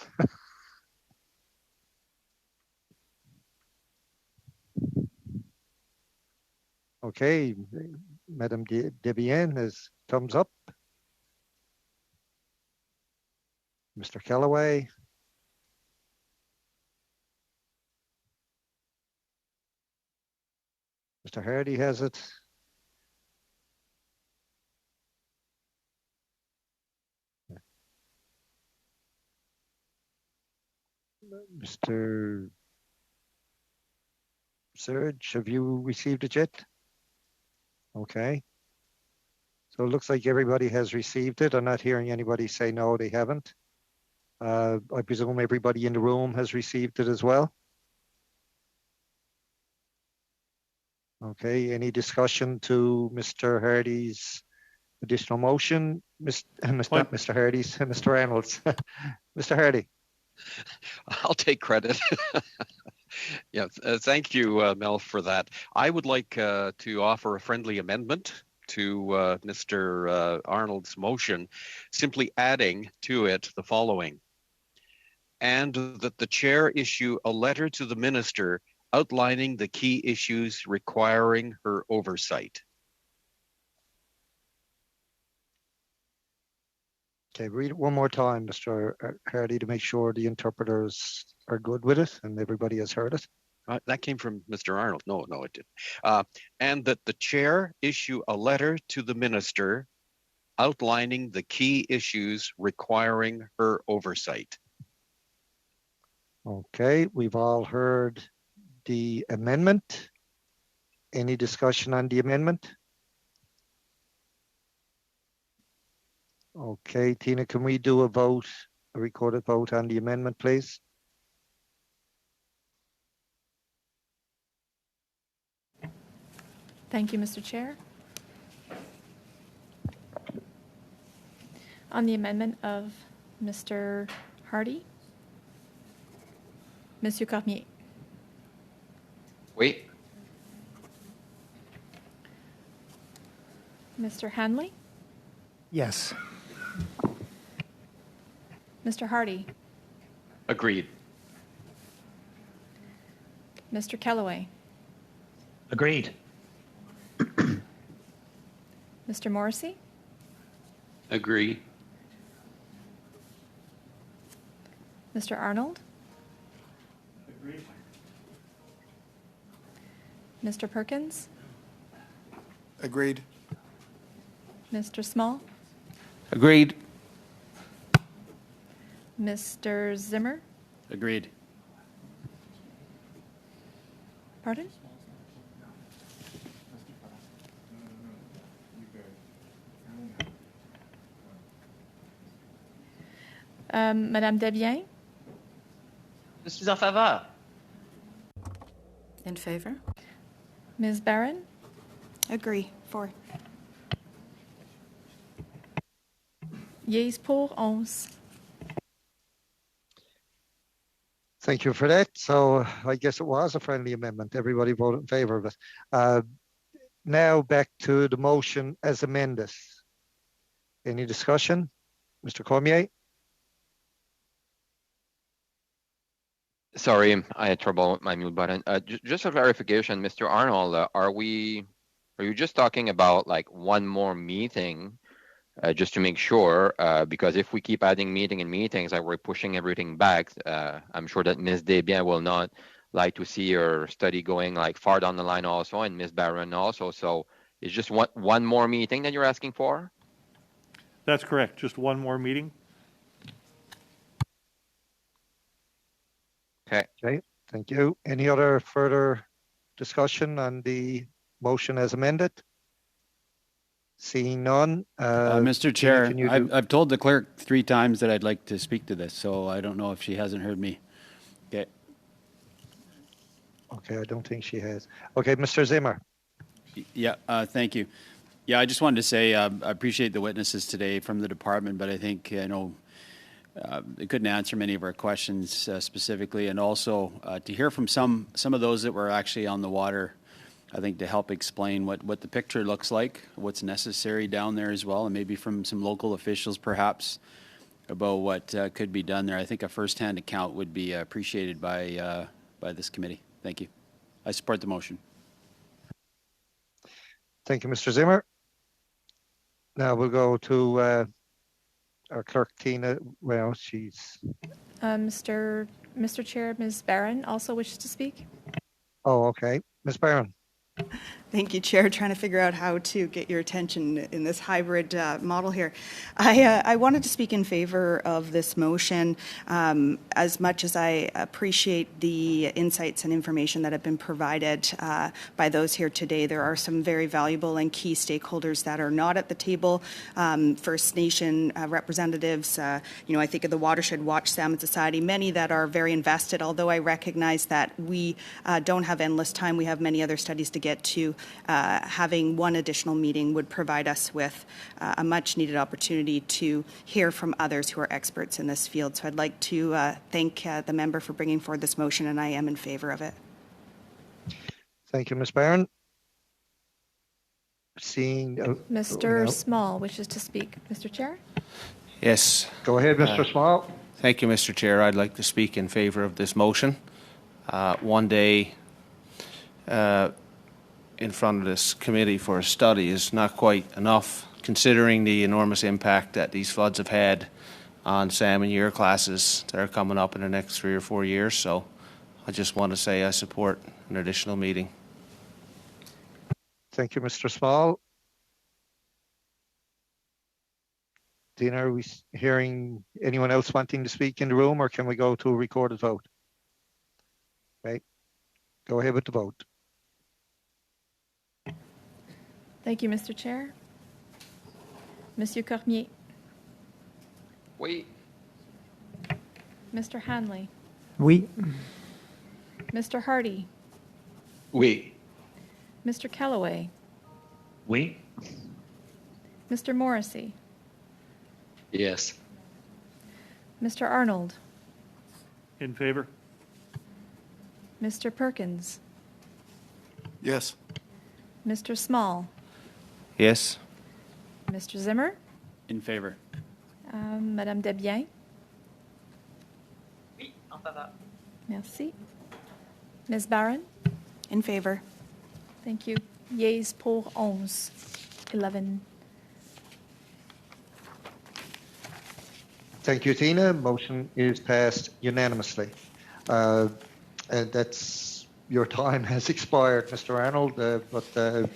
A: Okay, Madame Debienne has thumbs up. Mr. Callaway. Mr. Hardy has it. Mr. Serge, have you received it yet? Okay. So it looks like everybody has received it. I'm not hearing anybody say no, they haven't. I presume everybody in the room has received it as well. Okay, any discussion to Mr. Hardy's additional motion? Not Mr. Hardy's, Mr. Reynolds. Mr. Hardy.
G: I'll take credit. Yeah, thank you, Mel, for that. I would like to offer a friendly amendment to Mr. Arnold's motion, simply adding to it the following. And that the chair issue a letter to the minister outlining the key issues requiring her oversight.
A: Okay, read it one more time, Mr. Hardy, to make sure the interpreters are good with it and everybody has heard it.
G: That came from Mr. Arnold. No, it didn't. And that the chair issue a letter to the minister outlining the key issues requiring her oversight.
A: Okay, we've all heard the amendment. Any discussion on the amendment? Okay, Tina, can we do a vote, a recorded vote on the amendment, please?
M: Thank you, Mr. Chair. On the amendment of Mr. Hardy, Monsieur Cormier.
B: Wait.
M: Mr. Hanley,
L: Yes.
M: Mr. Hardy,
B: Agreed.
M: Mr. Kellaway,
N: Agreed.
M: Mr. Morrissey,
B: Agree.
M: Mr. Arnold,
N: Agreed.
M: Mr. Perkins,
I: Agreed.
M: Mr. Small,
N: Agreed.
M: Mr. Zimmer,
K: Agreed.
M: pardon? Madame Desbiens,
N: Je suis en faveur.
C: In favor?
M: Ms. Barron,
H: Agree. 4.
M: Yeas pour 11.
A: Thank you for that. So I guess it was a friendly amendment. Everybody voted in favor of it. Now back to the motion as amended. Any discussion? Mr. Cormier?
B: Sorry, I had trouble with my mute button. Just a clarification, Mr. Arnold, are you just talking about like one more meeting, just to make sure? Because if we keep adding meetings, like we're pushing everything back, I'm sure that Ms. Desbiens will not like to see her study going like far down the line also, and Ms. Barron also. So it's just one more meeting that you're asking for?
E: That's correct. Just one more meeting.
A: Okay, thank you. Any other further discussion on the motion as amended? Seeing none.
K: Mr. Chair,
A: can you
K: I've told the clerk 3 times that I'd like to speak to this, so I don't know if she hasn't heard me. Okay.
A: Okay, I don't think she has. Okay, Mr. Zimmer.
K: Yeah, thank you. Yeah, I just wanted to say I appreciate the witnesses today from the department, but I think, they couldn't answer many of our questions specifically, and also to hear from some of those that were actually on the water, I think, to help explain what the picture looks like, what's necessary down there as well, and maybe from some local officials perhaps about what could be done there. I think a first-hand account would be appreciated by this committee. Thank you. I support the motion.
A: Thank you, Mr. Zimmer. Now we'll go to our clerk, Tina. Well, she's...
M: Mr. Chair, Ms. Barron also wishes to speak.
A: Oh, okay. Ms. Barron.
H: Thank you, Chair. Trying to figure out how to get your attention in this hybrid model here. I wanted to speak in favor of this motion. As much as I appreciate the insights and information that have been provided by those here today, there are some very valuable and key stakeholders that are not at the table. First Nation representatives, I think of the Watershed Watch Salmon Society, many that are very invested, although I recognize that we don't have endless time. We have many other studies to get to. Having one additional meeting would provide us with a much needed opportunity to hear from others who are experts in this field. So I'd like to thank the member for bringing forward this motion, and I am in favor of it.
A: Thank you, Ms. Barron. Seeing
M: Mr. Small wishes to speak. Mr. Chair?
N: Yes.
A: Go ahead, Mr. Small.
N: Thank you, Mr. Chair. I'd like to speak in favor of this motion. One day in front of this committee for a study is not quite enough, considering the enormous impact that these floods have had on salmon year classes that are coming up in the next 3 or 4 years. So I just want to say I support an additional meeting.
A: Thank you, Mr. Small. Dina, are we hearing anyone else wanting to speak in the room, or can we go to a recorded vote? Right. Go ahead with the vote.
M: Thank you, Mr. Chair. Monsieur Cormier.
B: Oui.
M: Mr. Hanley.
L: Oui.
M: Mr. Hardy.
N: Oui.
M: Mr. Kellaway.
N: Oui.
M: Mr. Morrissey.
B: Yes.
M: Mr. Arnold.
E: In favor?
M: Mr. Perkins.
I: Yes.
M: Mr. Small.
N: Yes.
M: Mr. Zimmer.
K: In favor.
M: Madame Desbiens.
N: Oui, en faveur.
M: Merci. Ms. Barron.
H: In favor.
M: Thank you. Yeas pour 11.
A: Thank you, Tina. Motion is passed unanimously. And that's your time has expired, Mr. Arnold, but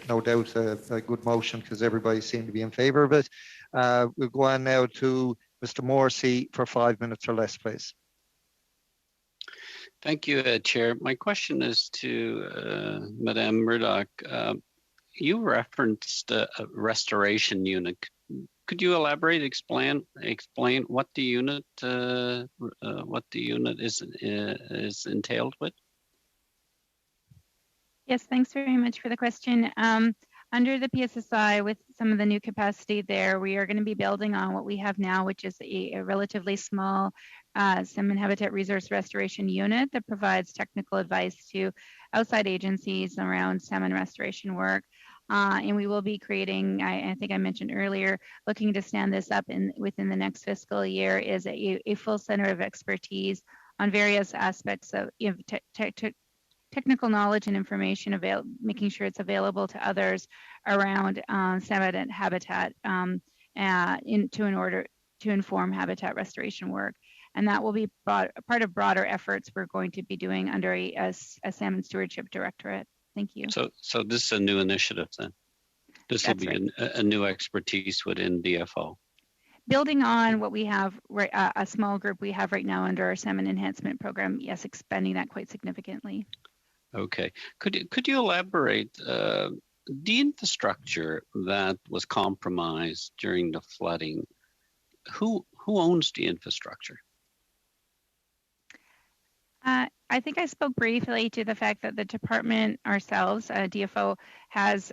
A: no doubt a good motion because everybody seemed to be in favor of it. We'll go on now to Mr. Morrissey for 5 minutes or less, please.
O: Thank you, Chair. My question is to Madame Murdoch. You referenced a restoration unit. Could you elaborate, explain what the unit is entailed with?
D: Yes, thanks very much for the question. Under the PSSI, with some of the new capacity there, we are going to be building on what we have now, which is a relatively small salmon habitat resource restoration unit that provides technical advice to outside agencies around salmon restoration work. And we will be creating, I think I mentioned earlier, looking to stand this up within the next fiscal year is a full center of expertise on various aspects of technical knowledge and information, making sure it's available to others around salmon habitat in order to inform habitat restoration work. And that will be part of broader efforts we're going to be doing under a Salmon Stewardship Directorate. Thank you.
O: So this is a new initiative then? This will be
D: right.
O: a new expertise within DFO?
D: Building on what we have, a small group we have right now under our Salmon Enhancement Program, yes, expanding that quite significantly.
O: Okay. Could you elaborate the infrastructure that was compromised during the flooding? Who owns the infrastructure?
D: I think I spoke briefly to the fact that the department ourselves, DFO, has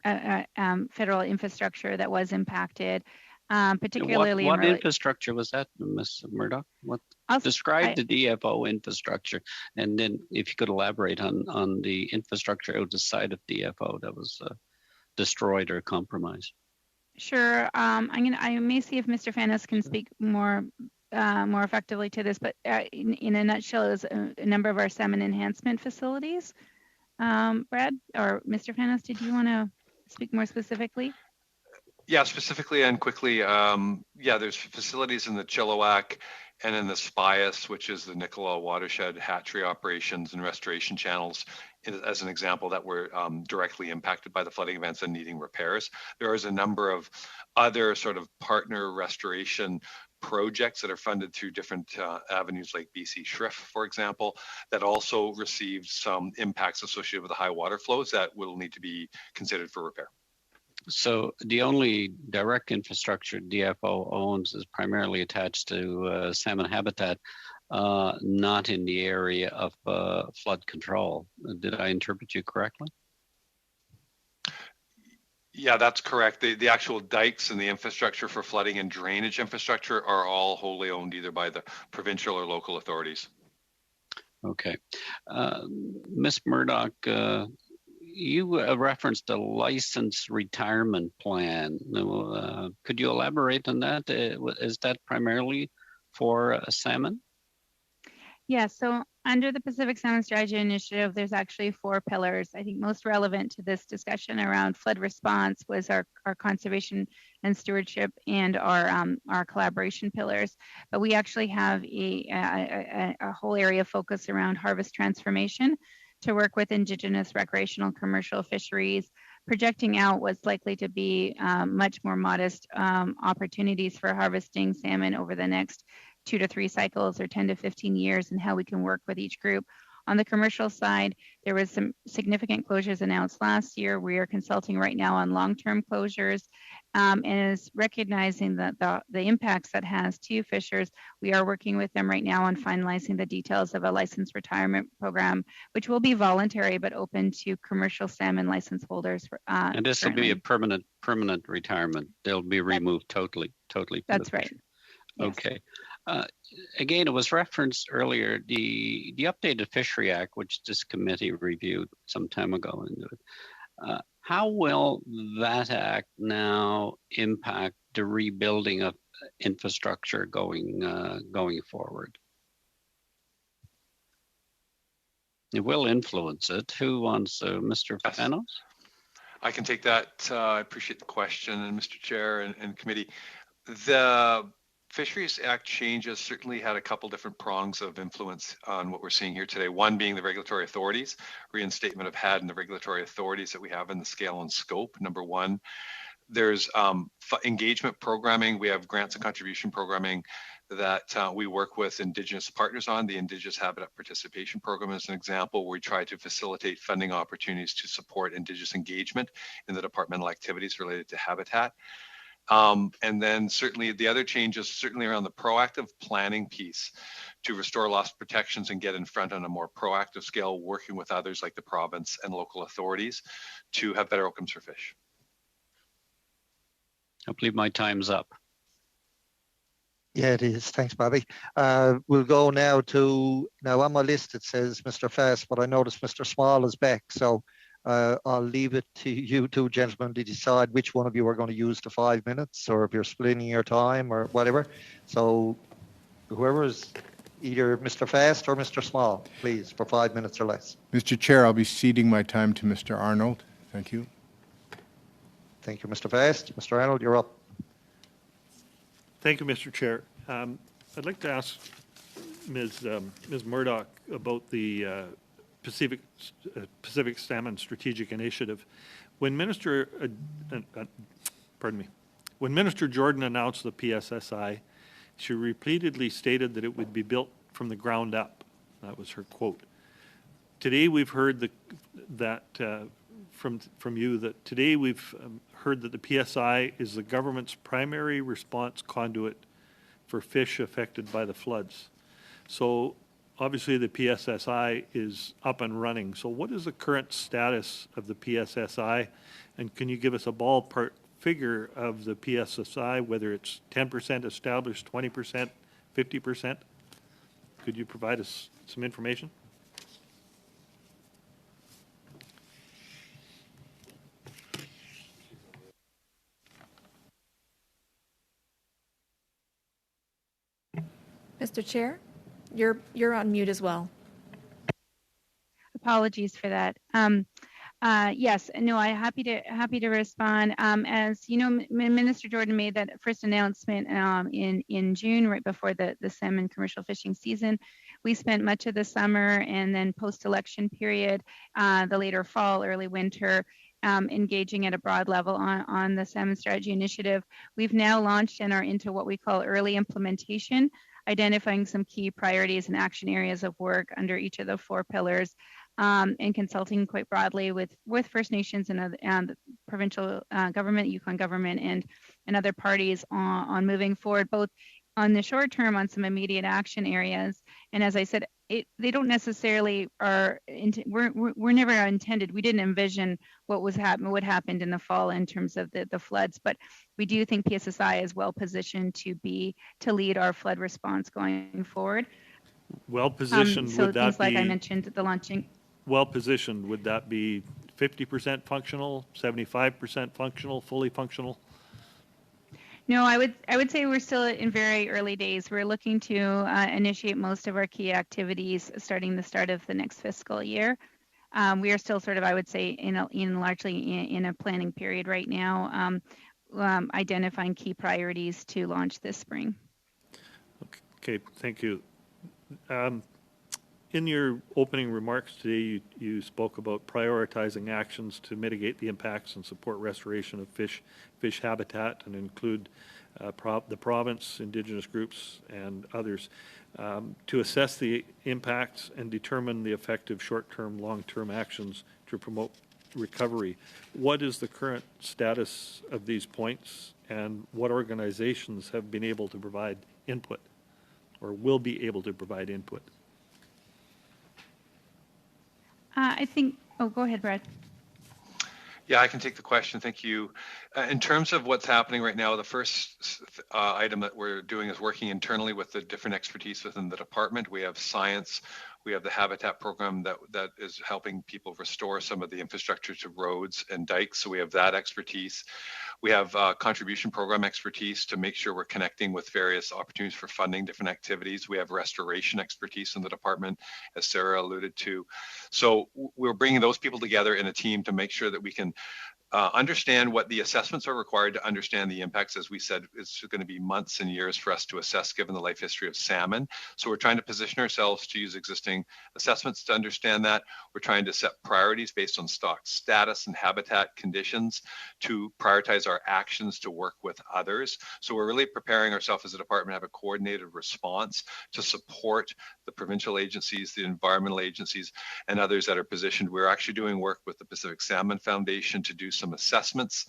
D: federal infrastructure that was impacted, particularly.
O: What infrastructure was that, Ms. Murdoch? Describe the DFO infrastructure, and then if you could elaborate on the infrastructure outside of DFO that was destroyed or compromised.
D: Sure. I may see if Mr. Fanos can speak more effectively to this, but in a nutshell, it was a number of our salmon enhancement facilities. Brad or Mr. Fanos, did you want to speak more specifically?
F: Yeah, specifically and quickly, yeah, there's facilities in the Chilliwack and in the Spias, which is the Nicola watershed hatchery operations and restoration channels, as an example, that were directly impacted by the flooding events and needing repairs. There is a number of other sort of partner restoration projects that are funded through different avenues like BC Shrift, for example, that also received some impacts associated with the high water flows that will need to be considered for repair.
O: So the only direct infrastructure DFO owns is primarily attached to salmon habitat, not in the area of flood control. Did I interpret you correctly?
F: Yeah, that's correct. The actual dikes and the infrastructure for flooding and drainage infrastructure are all wholly owned either by the provincial or local authorities.
O: Okay. Ms. Murdoch, you referenced a license retirement plan. Could you elaborate on that? Is that primarily for salmon?
D: Yeah, so under the Pacific Salmon Strategy Initiative, there's actually 4 pillars. I think most relevant to this discussion around flood response was our conservation and stewardship and our collaboration pillars. But we actually have a whole area of focus around harvest transformation to work with Indigenous recreational commercial fisheries, projecting out what's likely to be much more modest opportunities for harvesting salmon over the next 2 to 3 cycles or 10 to 15 years, and how we can work with each group. On the commercial side, there was some significant closures announced last year. We are consulting right now on long-term closures, and is recognizing that the impacts that has to fishers. We are working with them right now on finalizing the details of a license retirement program, which will be voluntary but open to commercial salmon license holders.
O: And this will be a permanent retirement. They'll be removed totally.
D: That's right.
O: Yes. Okay. Again, it was referenced earlier, the updated Fishery Act, which this committee reviewed some time ago. How will that act now impact the rebuilding of infrastructure going forward? It will influence it. Who wants, Mr. Fanos?
F: I can take that. I appreciate the question, and Mr. Chair and committee. The Fisheries Act changes certainly had a couple different prongs of influence on what we're seeing here today. One being the regulatory authorities, reinstatement of HAD and the regulatory authorities that we have in the scale and scope, number one. There's engagement programming. We have grants and contribution programming that we work with Indigenous partners on. The Indigenous Habitat Participation Program is an example where we try to facilitate funding opportunities to support Indigenous engagement in the departmental activities related to habitat. And then certainly the other changes, certainly around the proactive planning piece to restore lost protections and get in front on a more proactive scale, working with others like the province and local authorities to have better outcomes for fish.
O: I believe my time's up.
A: Yeah, it is. Thanks, Bobby. We'll go now on my list it says Mr. Fast, but I noticed Mr. Small is back. So I'll leave it to you two gentlemen to decide which one of you are going to use the 5 minutes, or if you're splitting your time or whatever. So whoever is either Mr. Fast or Mr. Small, please, for 5 minutes or less.
I: Mr. Chair, I'll be ceding my time to Mr. Arnold. Thank you.
A: Thank you, Mr. Fast. Mr. Arnold, you're up.
E: Thank you, Mr. Chair. I'd like to ask Ms. Murdoch about the Pacific Salmon Strategic Initiative. When Minister Jordan announced the PSSI, she repeatedly stated that it would be built from the ground up. That was her quote. Today we've heard from you that today we've heard that the PSI is the government's primary response conduit for fish affected by the floods. So obviously the PSSI is up and running. So what is the current status of the PSSI? And can you give us a ballpark figure of the PSSI, whether it's 10% established, 20%, 50%? Could you provide us some information?
M: Mr. Chair, you're on mute as well.
D: Apologies for that. Yes, no, I'm happy to respond. As you know, Minister Jordan made that first announcement in June, right before the salmon commercial fishing season. We spent much of the summer and then post-election period, the later fall, early winter, engaging at a broad level on the salmon strategy initiative. We've now launched and are into what we call early implementation, identifying some key priorities and action areas of work under each of the 4 pillars. And consulting quite broadly with First Nations and the provincial government, Yukon government, and other parties on moving forward, both on the short term on some immediate action areas. And as I said, they don't necessarily we're never intended. We didn't envision what happened in the fall in terms of the floods, but we do think PSSI is well positioned to lead our flood response going forward.
E: Well positioned,
D: so
E: would
D: things
E: that
D: like
E: be?
D: I mentioned, the launching.
E: Well positioned, would that be 50% functional, 75% functional, fully functional?
D: No, I would say we're still in very early days. We're looking to initiate most of our key activities starting the start of the next fiscal year. We are still sort of, I would say, largely in a planning period right now, identifying key priorities to launch this spring.
E: Okay, thank you. In your opening remarks today, you spoke about prioritizing actions to mitigate the impacts and support restoration of fish habitat and include the province, Indigenous groups, and others to assess the impacts and determine the effective short-term, long-term actions to promote recovery. What is the current status of these points, and what organizations have been able to provide input or will be able to provide input?
D: I think, go ahead, Brad.
F: Yeah, I can take the question. Thank you. In terms of what's happening right now, the first item that we're doing is working internally with the different expertise within the department. We have science, we have the habitat program that is helping people restore some of the infrastructure to roads and dikes. So we have that expertise. We have contribution program expertise to make sure we're connecting with various opportunities for funding different activities. We have restoration expertise in the department, as Sarah alluded to. So we're bringing those people together in a team to make sure that we can understand what the assessments are required to understand the impacts. As we said, it's going to be months and years for us to assess given the life history of salmon. So we're trying to position ourselves to use existing assessments to understand that. We're trying to set priorities based on stock status and habitat conditions to prioritize our actions to work with others. So we're really preparing ourselves as a department to have a coordinated response to support the provincial agencies, the environmental agencies, and others that are positioned. We're actually doing work with the Pacific Salmon Foundation to do some assessments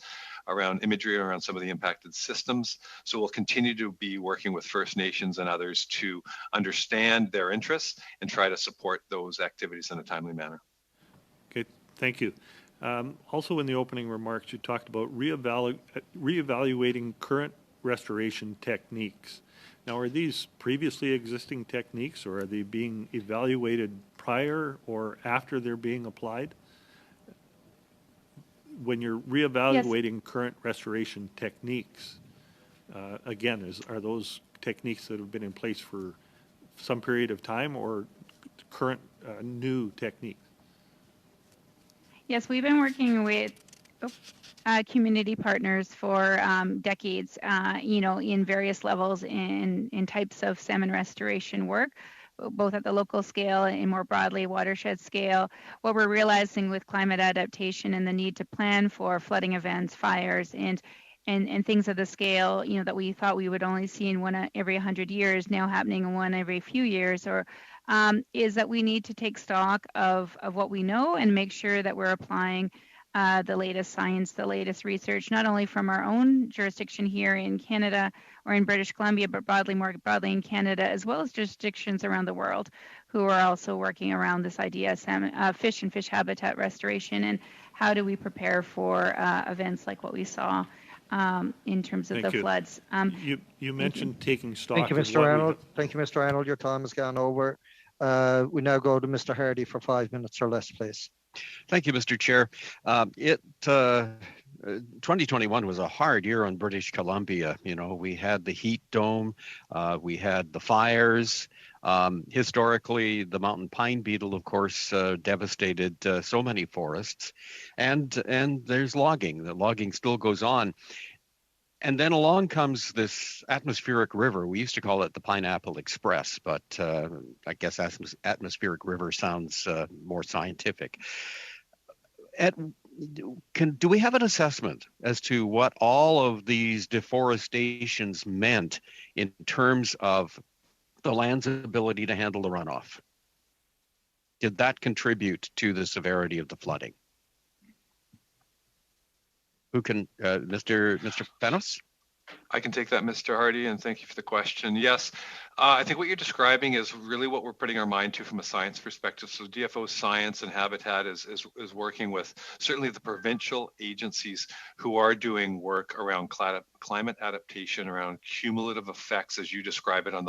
F: around imagery around some of the impacted systems. So we'll continue to be working with First Nations and others to understand their interests and try to support those activities in a timely manner.
E: Okay, thank you. Also in the opening remarks, you talked about reevaluating current restoration techniques. Now, are these previously existing techniques, or are they being evaluated prior or after they're being applied? When you're reevaluating current restoration techniques, again, are those techniques that have been in place for some period of time or current new techniques?
D: Yes, we've been working with community partners for decades, in various levels in types of salmon restoration work, both at the local scale and more broadly watershed scale. What we're realizing with climate adaptation and the need to plan for flooding events, fires, and things of the scale, that we thought we would only see in one every 100 years, now happening in one every few years, is that we need to take stock of what we know and make sure that we're applying the latest science, the latest research, not only from our own jurisdiction here in Canada or in British Columbia, but more broadly in Canada, as well as jurisdictions around the world who are also working around this idea of fish and fish habitat restoration, and how do we prepare for events like what we saw in terms of the floods.
E: You mentioned taking stock.
A: Thank you, Mr. Arnold. Thank you, Mr. Arnold. Your time has gone over. We now go to Mr. Hardy for 5 minutes or less, please.
G: Thank you, Mr. Chair. 2021 was a hard year on British Columbia. You know, we had the heat dome, we had the fires. Historically, the mountain pine beetle, of course, devastated so many forests, and there's logging. The logging still goes on. And then along comes this atmospheric river. We used to call it the Pineapple Express, but I guess atmospheric river sounds more scientific. Do we have an assessment as to what all of these deforestations meant in terms of the land's ability to handle the runoff? Did that contribute to the severity of the flooding? Who can, Mr. Panos?
F: I can take that, Mr. Hardy, and thank you for the question. Yes, I think what you're describing is really what we're putting our mind to from a science perspective. So DFO Science and Habitat is working with certainly the provincial agencies who are doing work around climate adaptation, around cumulative effects, as you describe it, on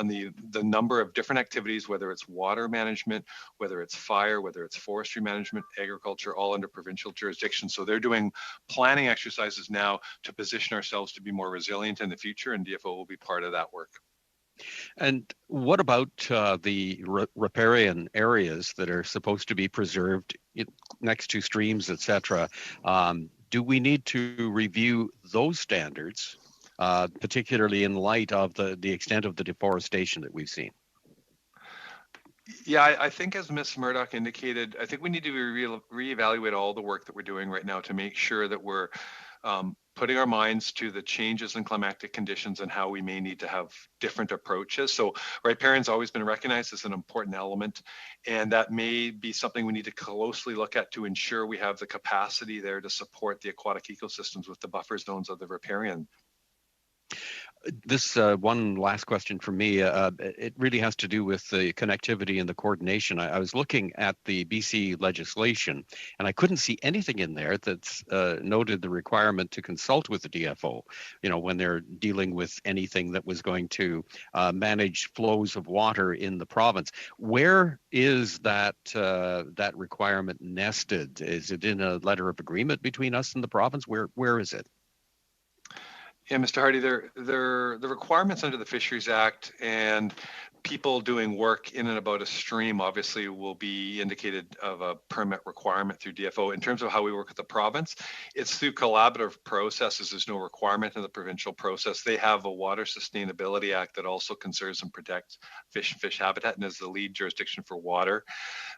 F: the number of different activities, whether it's water management, whether it's fire, whether it's forestry management, agriculture, all under provincial jurisdiction. So they're doing planning exercises now to position ourselves to be more resilient in the future, and DFO will be part of that work.
G: And what about the riparian areas that are supposed to be preserved next to streams, etc.? Do we need to review those standards, particularly in light of the extent of the deforestation that we've seen?
F: Yeah, I think as Ms. Murdoch indicated, I think we need to reevaluate all the work that we're doing right now to make sure that we're putting our minds to the changes in climatic conditions and how we may need to have different approaches. So riparian's always been recognized as an important element, and that may be something we need to closely look at to ensure we have the capacity there to support the aquatic ecosystems with the buffer zones of the riparian.
G: This one last question from me, it really has to do with the connectivity and the coordination. I was looking at the BC legislation, and I couldn't see anything in there that's noted the requirement to consult with the DFO, you know, when they're dealing with anything that was going to manage flows of water in the province. Where is that requirement nested? Is it in a letter of agreement between us and the province? Where is it?
F: Yeah, Mr. Hardy, the requirements under the Fisheries Act and people doing work in and about a stream obviously will be indicated of a permit requirement through DFO. In terms of how we work with the province, it's through collaborative processes. There's no requirement in the provincial process. They have a Water Sustainability Act that also conserves and protects fish and fish habitat, and is the lead jurisdiction for water.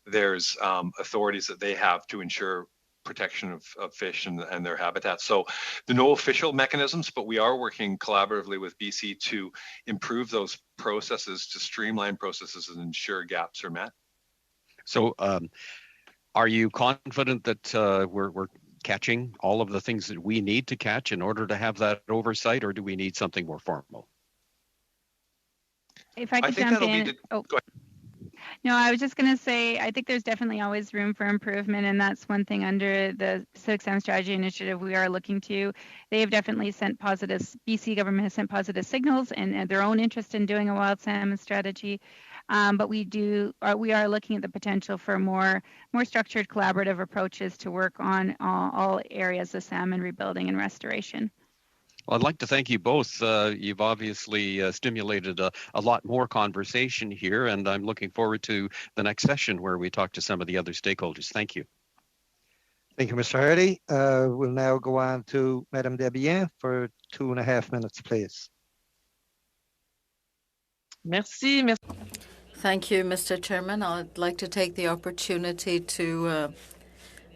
F: There's authorities that they have to ensure protection of fish and their habitats. So there are no official mechanisms, but we are working collaboratively with BC to improve those processes, to streamline processes and ensure gaps are met.
G: So are you confident that we're catching all of the things that we need to catch in order to have that oversight, or do we need something more formal?
D: If I could jump in.
F: Go ahead.
D: No, I was just going to say, I think there's definitely always room for improvement, and that's one thing under the Pacific Salmon Strategy Initiative we are looking to. They have definitely sent positive, BC government has sent positive signals and their own interest in doing a wild salmon strategy. But we are looking at the potential for more structured collaborative approaches to work on all areas of salmon rebuilding and restoration.
G: Well, I'd like to thank you both. You've obviously stimulated a lot more conversation here, and I'm looking forward to the next session where we talk to some of the other stakeholders. Thank you.
A: Thank you, Mr. Hardy. We'll now go on to Madame Desbiens for 2.5 minutes, please.
C: Merci. Thank you, Mr. Chairman. I'd like to take the opportunity to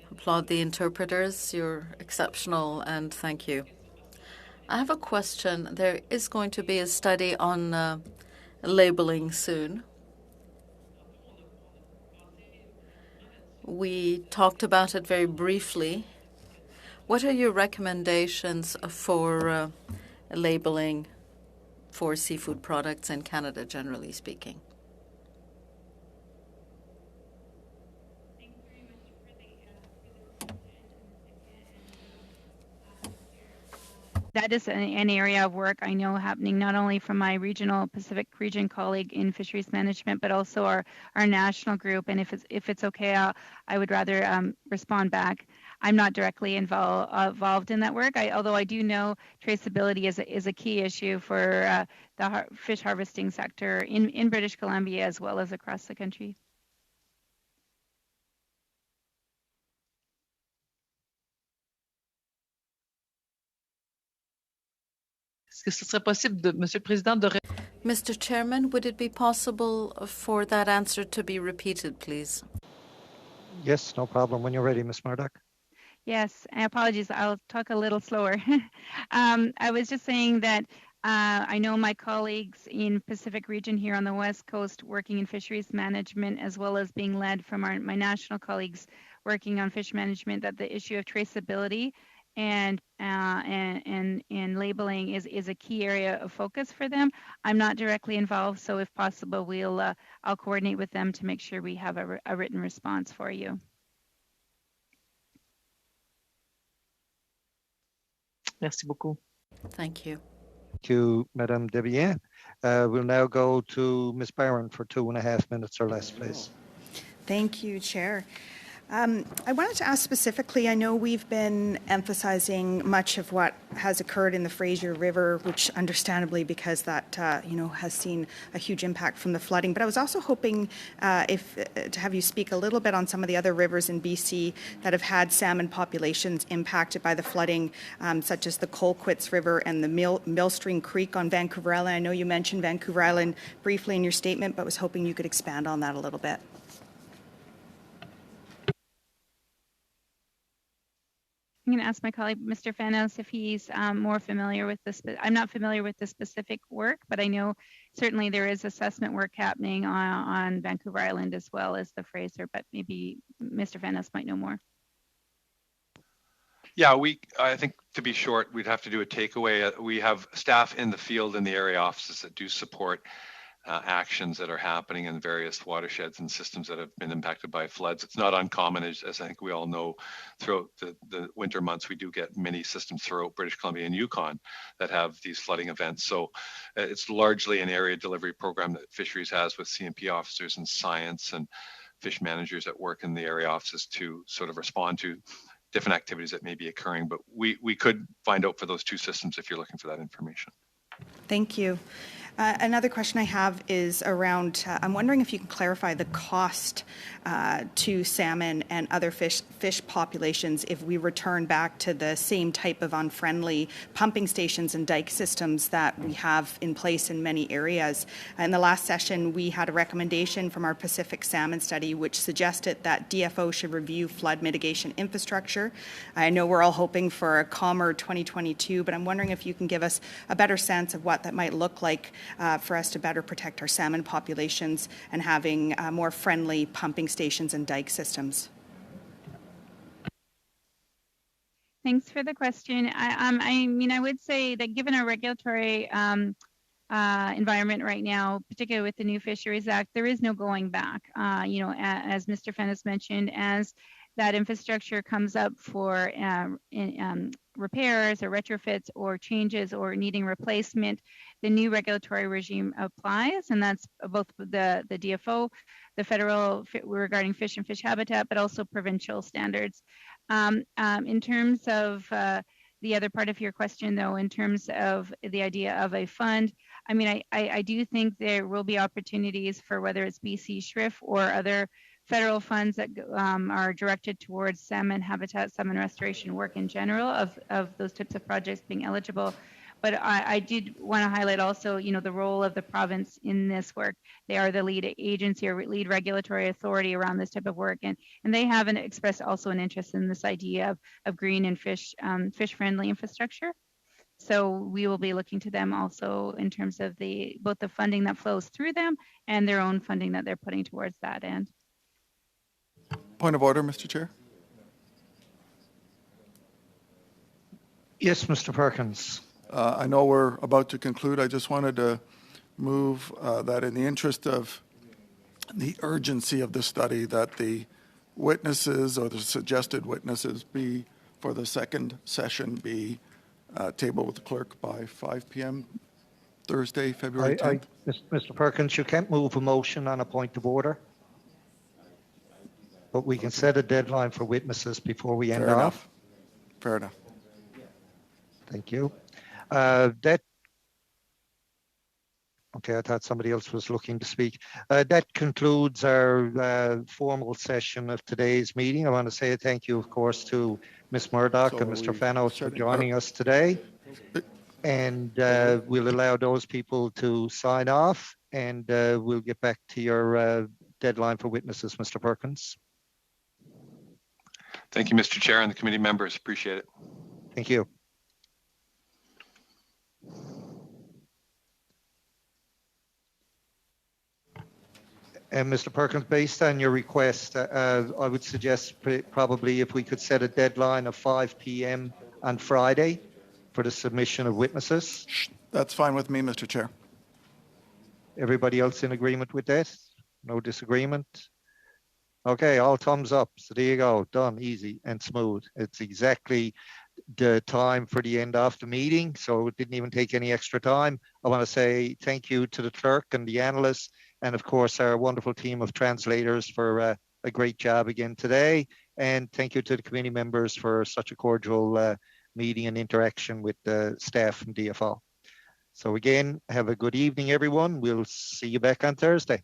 C: applaud the interpreters. You're exceptional, and thank you. I have a question. There is going to be a study on labeling soon. We talked about it very briefly. What are your recommendations for labeling for seafood products in Canada, generally speaking?
D: That is an area of work I know happening not only from my regional Pacific region colleague in fisheries management, but also our national group. And if it's okay, I would rather respond back. I'm not directly involved in that work. Although I do know traceability is a key issue for the fish harvesting sector in British Columbia as well as across the country.
C: Mr. Chairman, would it be possible for that answer to be repeated, please?
A: Yes, no problem. When you're ready, Ms. Murdoch.
D: Yes, apologies. I'll talk a little slower. I was just saying that I know my colleagues in Pacific region here on the West Coast working in fisheries management, as well as being led from my national colleagues working on fish management, that the issue of traceability and labeling is a key area of focus for them. I'm not directly involved, so if possible, I'll coordinate with them to make sure we have a written response for you.
P: Merci beaucoup.
C: Thank you.
A: Thank you, Madame Debian. We'll now go to Ms. Barron for 2.5 minutes or less, please.
H: Thank you, Chair. I wanted to ask specifically, I know we've been emphasizing much of what has occurred in the Fraser River, which understandably because that, has seen a huge impact from the flooding. But I was also hoping to have you speak a little bit on some of the other rivers in BC that have had salmon populations impacted by the flooding, such as the Colquitts River and the Millstream Creek on Vancouver Island. I know you mentioned Vancouver Island briefly in your statement, but was hoping you could expand on that a little bit.
D: I'm going to ask my colleague, Mr. Fanos, if he's more familiar with this. I'm not familiar with the specific work, but I know certainly there is assessment work happening on Vancouver Island as well as the Fraser, but maybe Mr. Fanos might know more.
F: Yeah, I think to be short, we'd have to do a takeaway. We have staff in the field in the area offices that do support actions that are happening in various watersheds and systems that have been impacted by floods. It's not uncommon, as I think we all know, throughout the winter months, we do get many systems throughout British Columbia and Yukon that have these flooding events. So it's largely an area delivery program that Fisheries has with CMP officers and science and fish managers that work in the area offices to sort of respond to different activities that may be occurring. But we could find out for those two systems if you're looking for that information.
H: Thank you. Another question I have is around, I'm wondering if you can clarify the cost to salmon and other fish populations if we return back to the same type of unfriendly pumping stations and dike systems that we have in place in many areas. In the last session, we had a recommendation from our Pacific salmon study which suggested that DFO should review flood mitigation infrastructure. I know we're all hoping for a calmer 2022, but I'm wondering if you can give us a better sense of what that might look like for us to better protect our salmon populations and having more friendly pumping stations and dike systems.
D: Thanks for the question. I would say that given our regulatory environment right now, particularly with the new Fisheries Act, there is no going back. As Mr. Fennis mentioned, as that infrastructure comes up for repairs or retrofits or changes or needing replacement, the new regulatory regime applies, and that's both the DFO, the federal regarding fish and fish habitat, but also provincial standards. In terms of the other part of your question, though, in terms of the idea of a fund, I do think there will be opportunities for whether it's BC SHRIF or other federal funds that are directed towards salmon habitat, salmon restoration work in general of those types of projects being eligible. But I did want to highlight also, the role of the province in this work. They are the lead agency or lead regulatory authority around this type of work, and they have expressed also an interest in this idea of green and fish-friendly infrastructure. So we will be looking to them also in terms of both the funding that flows through them and their own funding that they're putting towards that end.
Q: Point of order, Mr. Chair.
A: Yes, Mr. Perkins.
Q: I know we're about to conclude. I just wanted to move that in the interest of the urgency of the study, that the witnesses or the suggested witnesses be, for the second session, be tabled with the clerk by 5 p.m. Thursday, February 10th.
A: Mr. Perkins, you can't move a motion on a point of order. But we can set a deadline for witnesses before we end off.
Q: Fair enough.
A: Thank you. Okay, I thought somebody else was looking to speak. That concludes our formal session of today's meeting. I want to say thank you, of course, to Ms. Murdoch and Mr. Fanos for joining us today. And we'll allow those people to sign off, and we'll get back to your deadline for witnesses, Mr. Perkins.
F: Thank you, Mr. Chair, and the committee members. Appreciate it.
A: Thank you. And Mr. Perkins, based on your request, I would suggest probably if we could set a deadline of 5 p.m. on Friday for the submission of witnesses.
Q: That's fine with me, Mr. Chair.
A: Everybody else in agreement with that? No disagreement? Okay, all thumbs up. So there you go, done, easy and smooth. It's exactly the time for the end of the meeting, so it didn't even take any extra time. I want to say thank you to the clerk and the analysts, and of course our wonderful team of translators for a great job again today. And thank you to the committee members for such a cordial meeting and interaction with the staff from DFO. So again, have a good evening, everyone. We'll see you back on Thursday.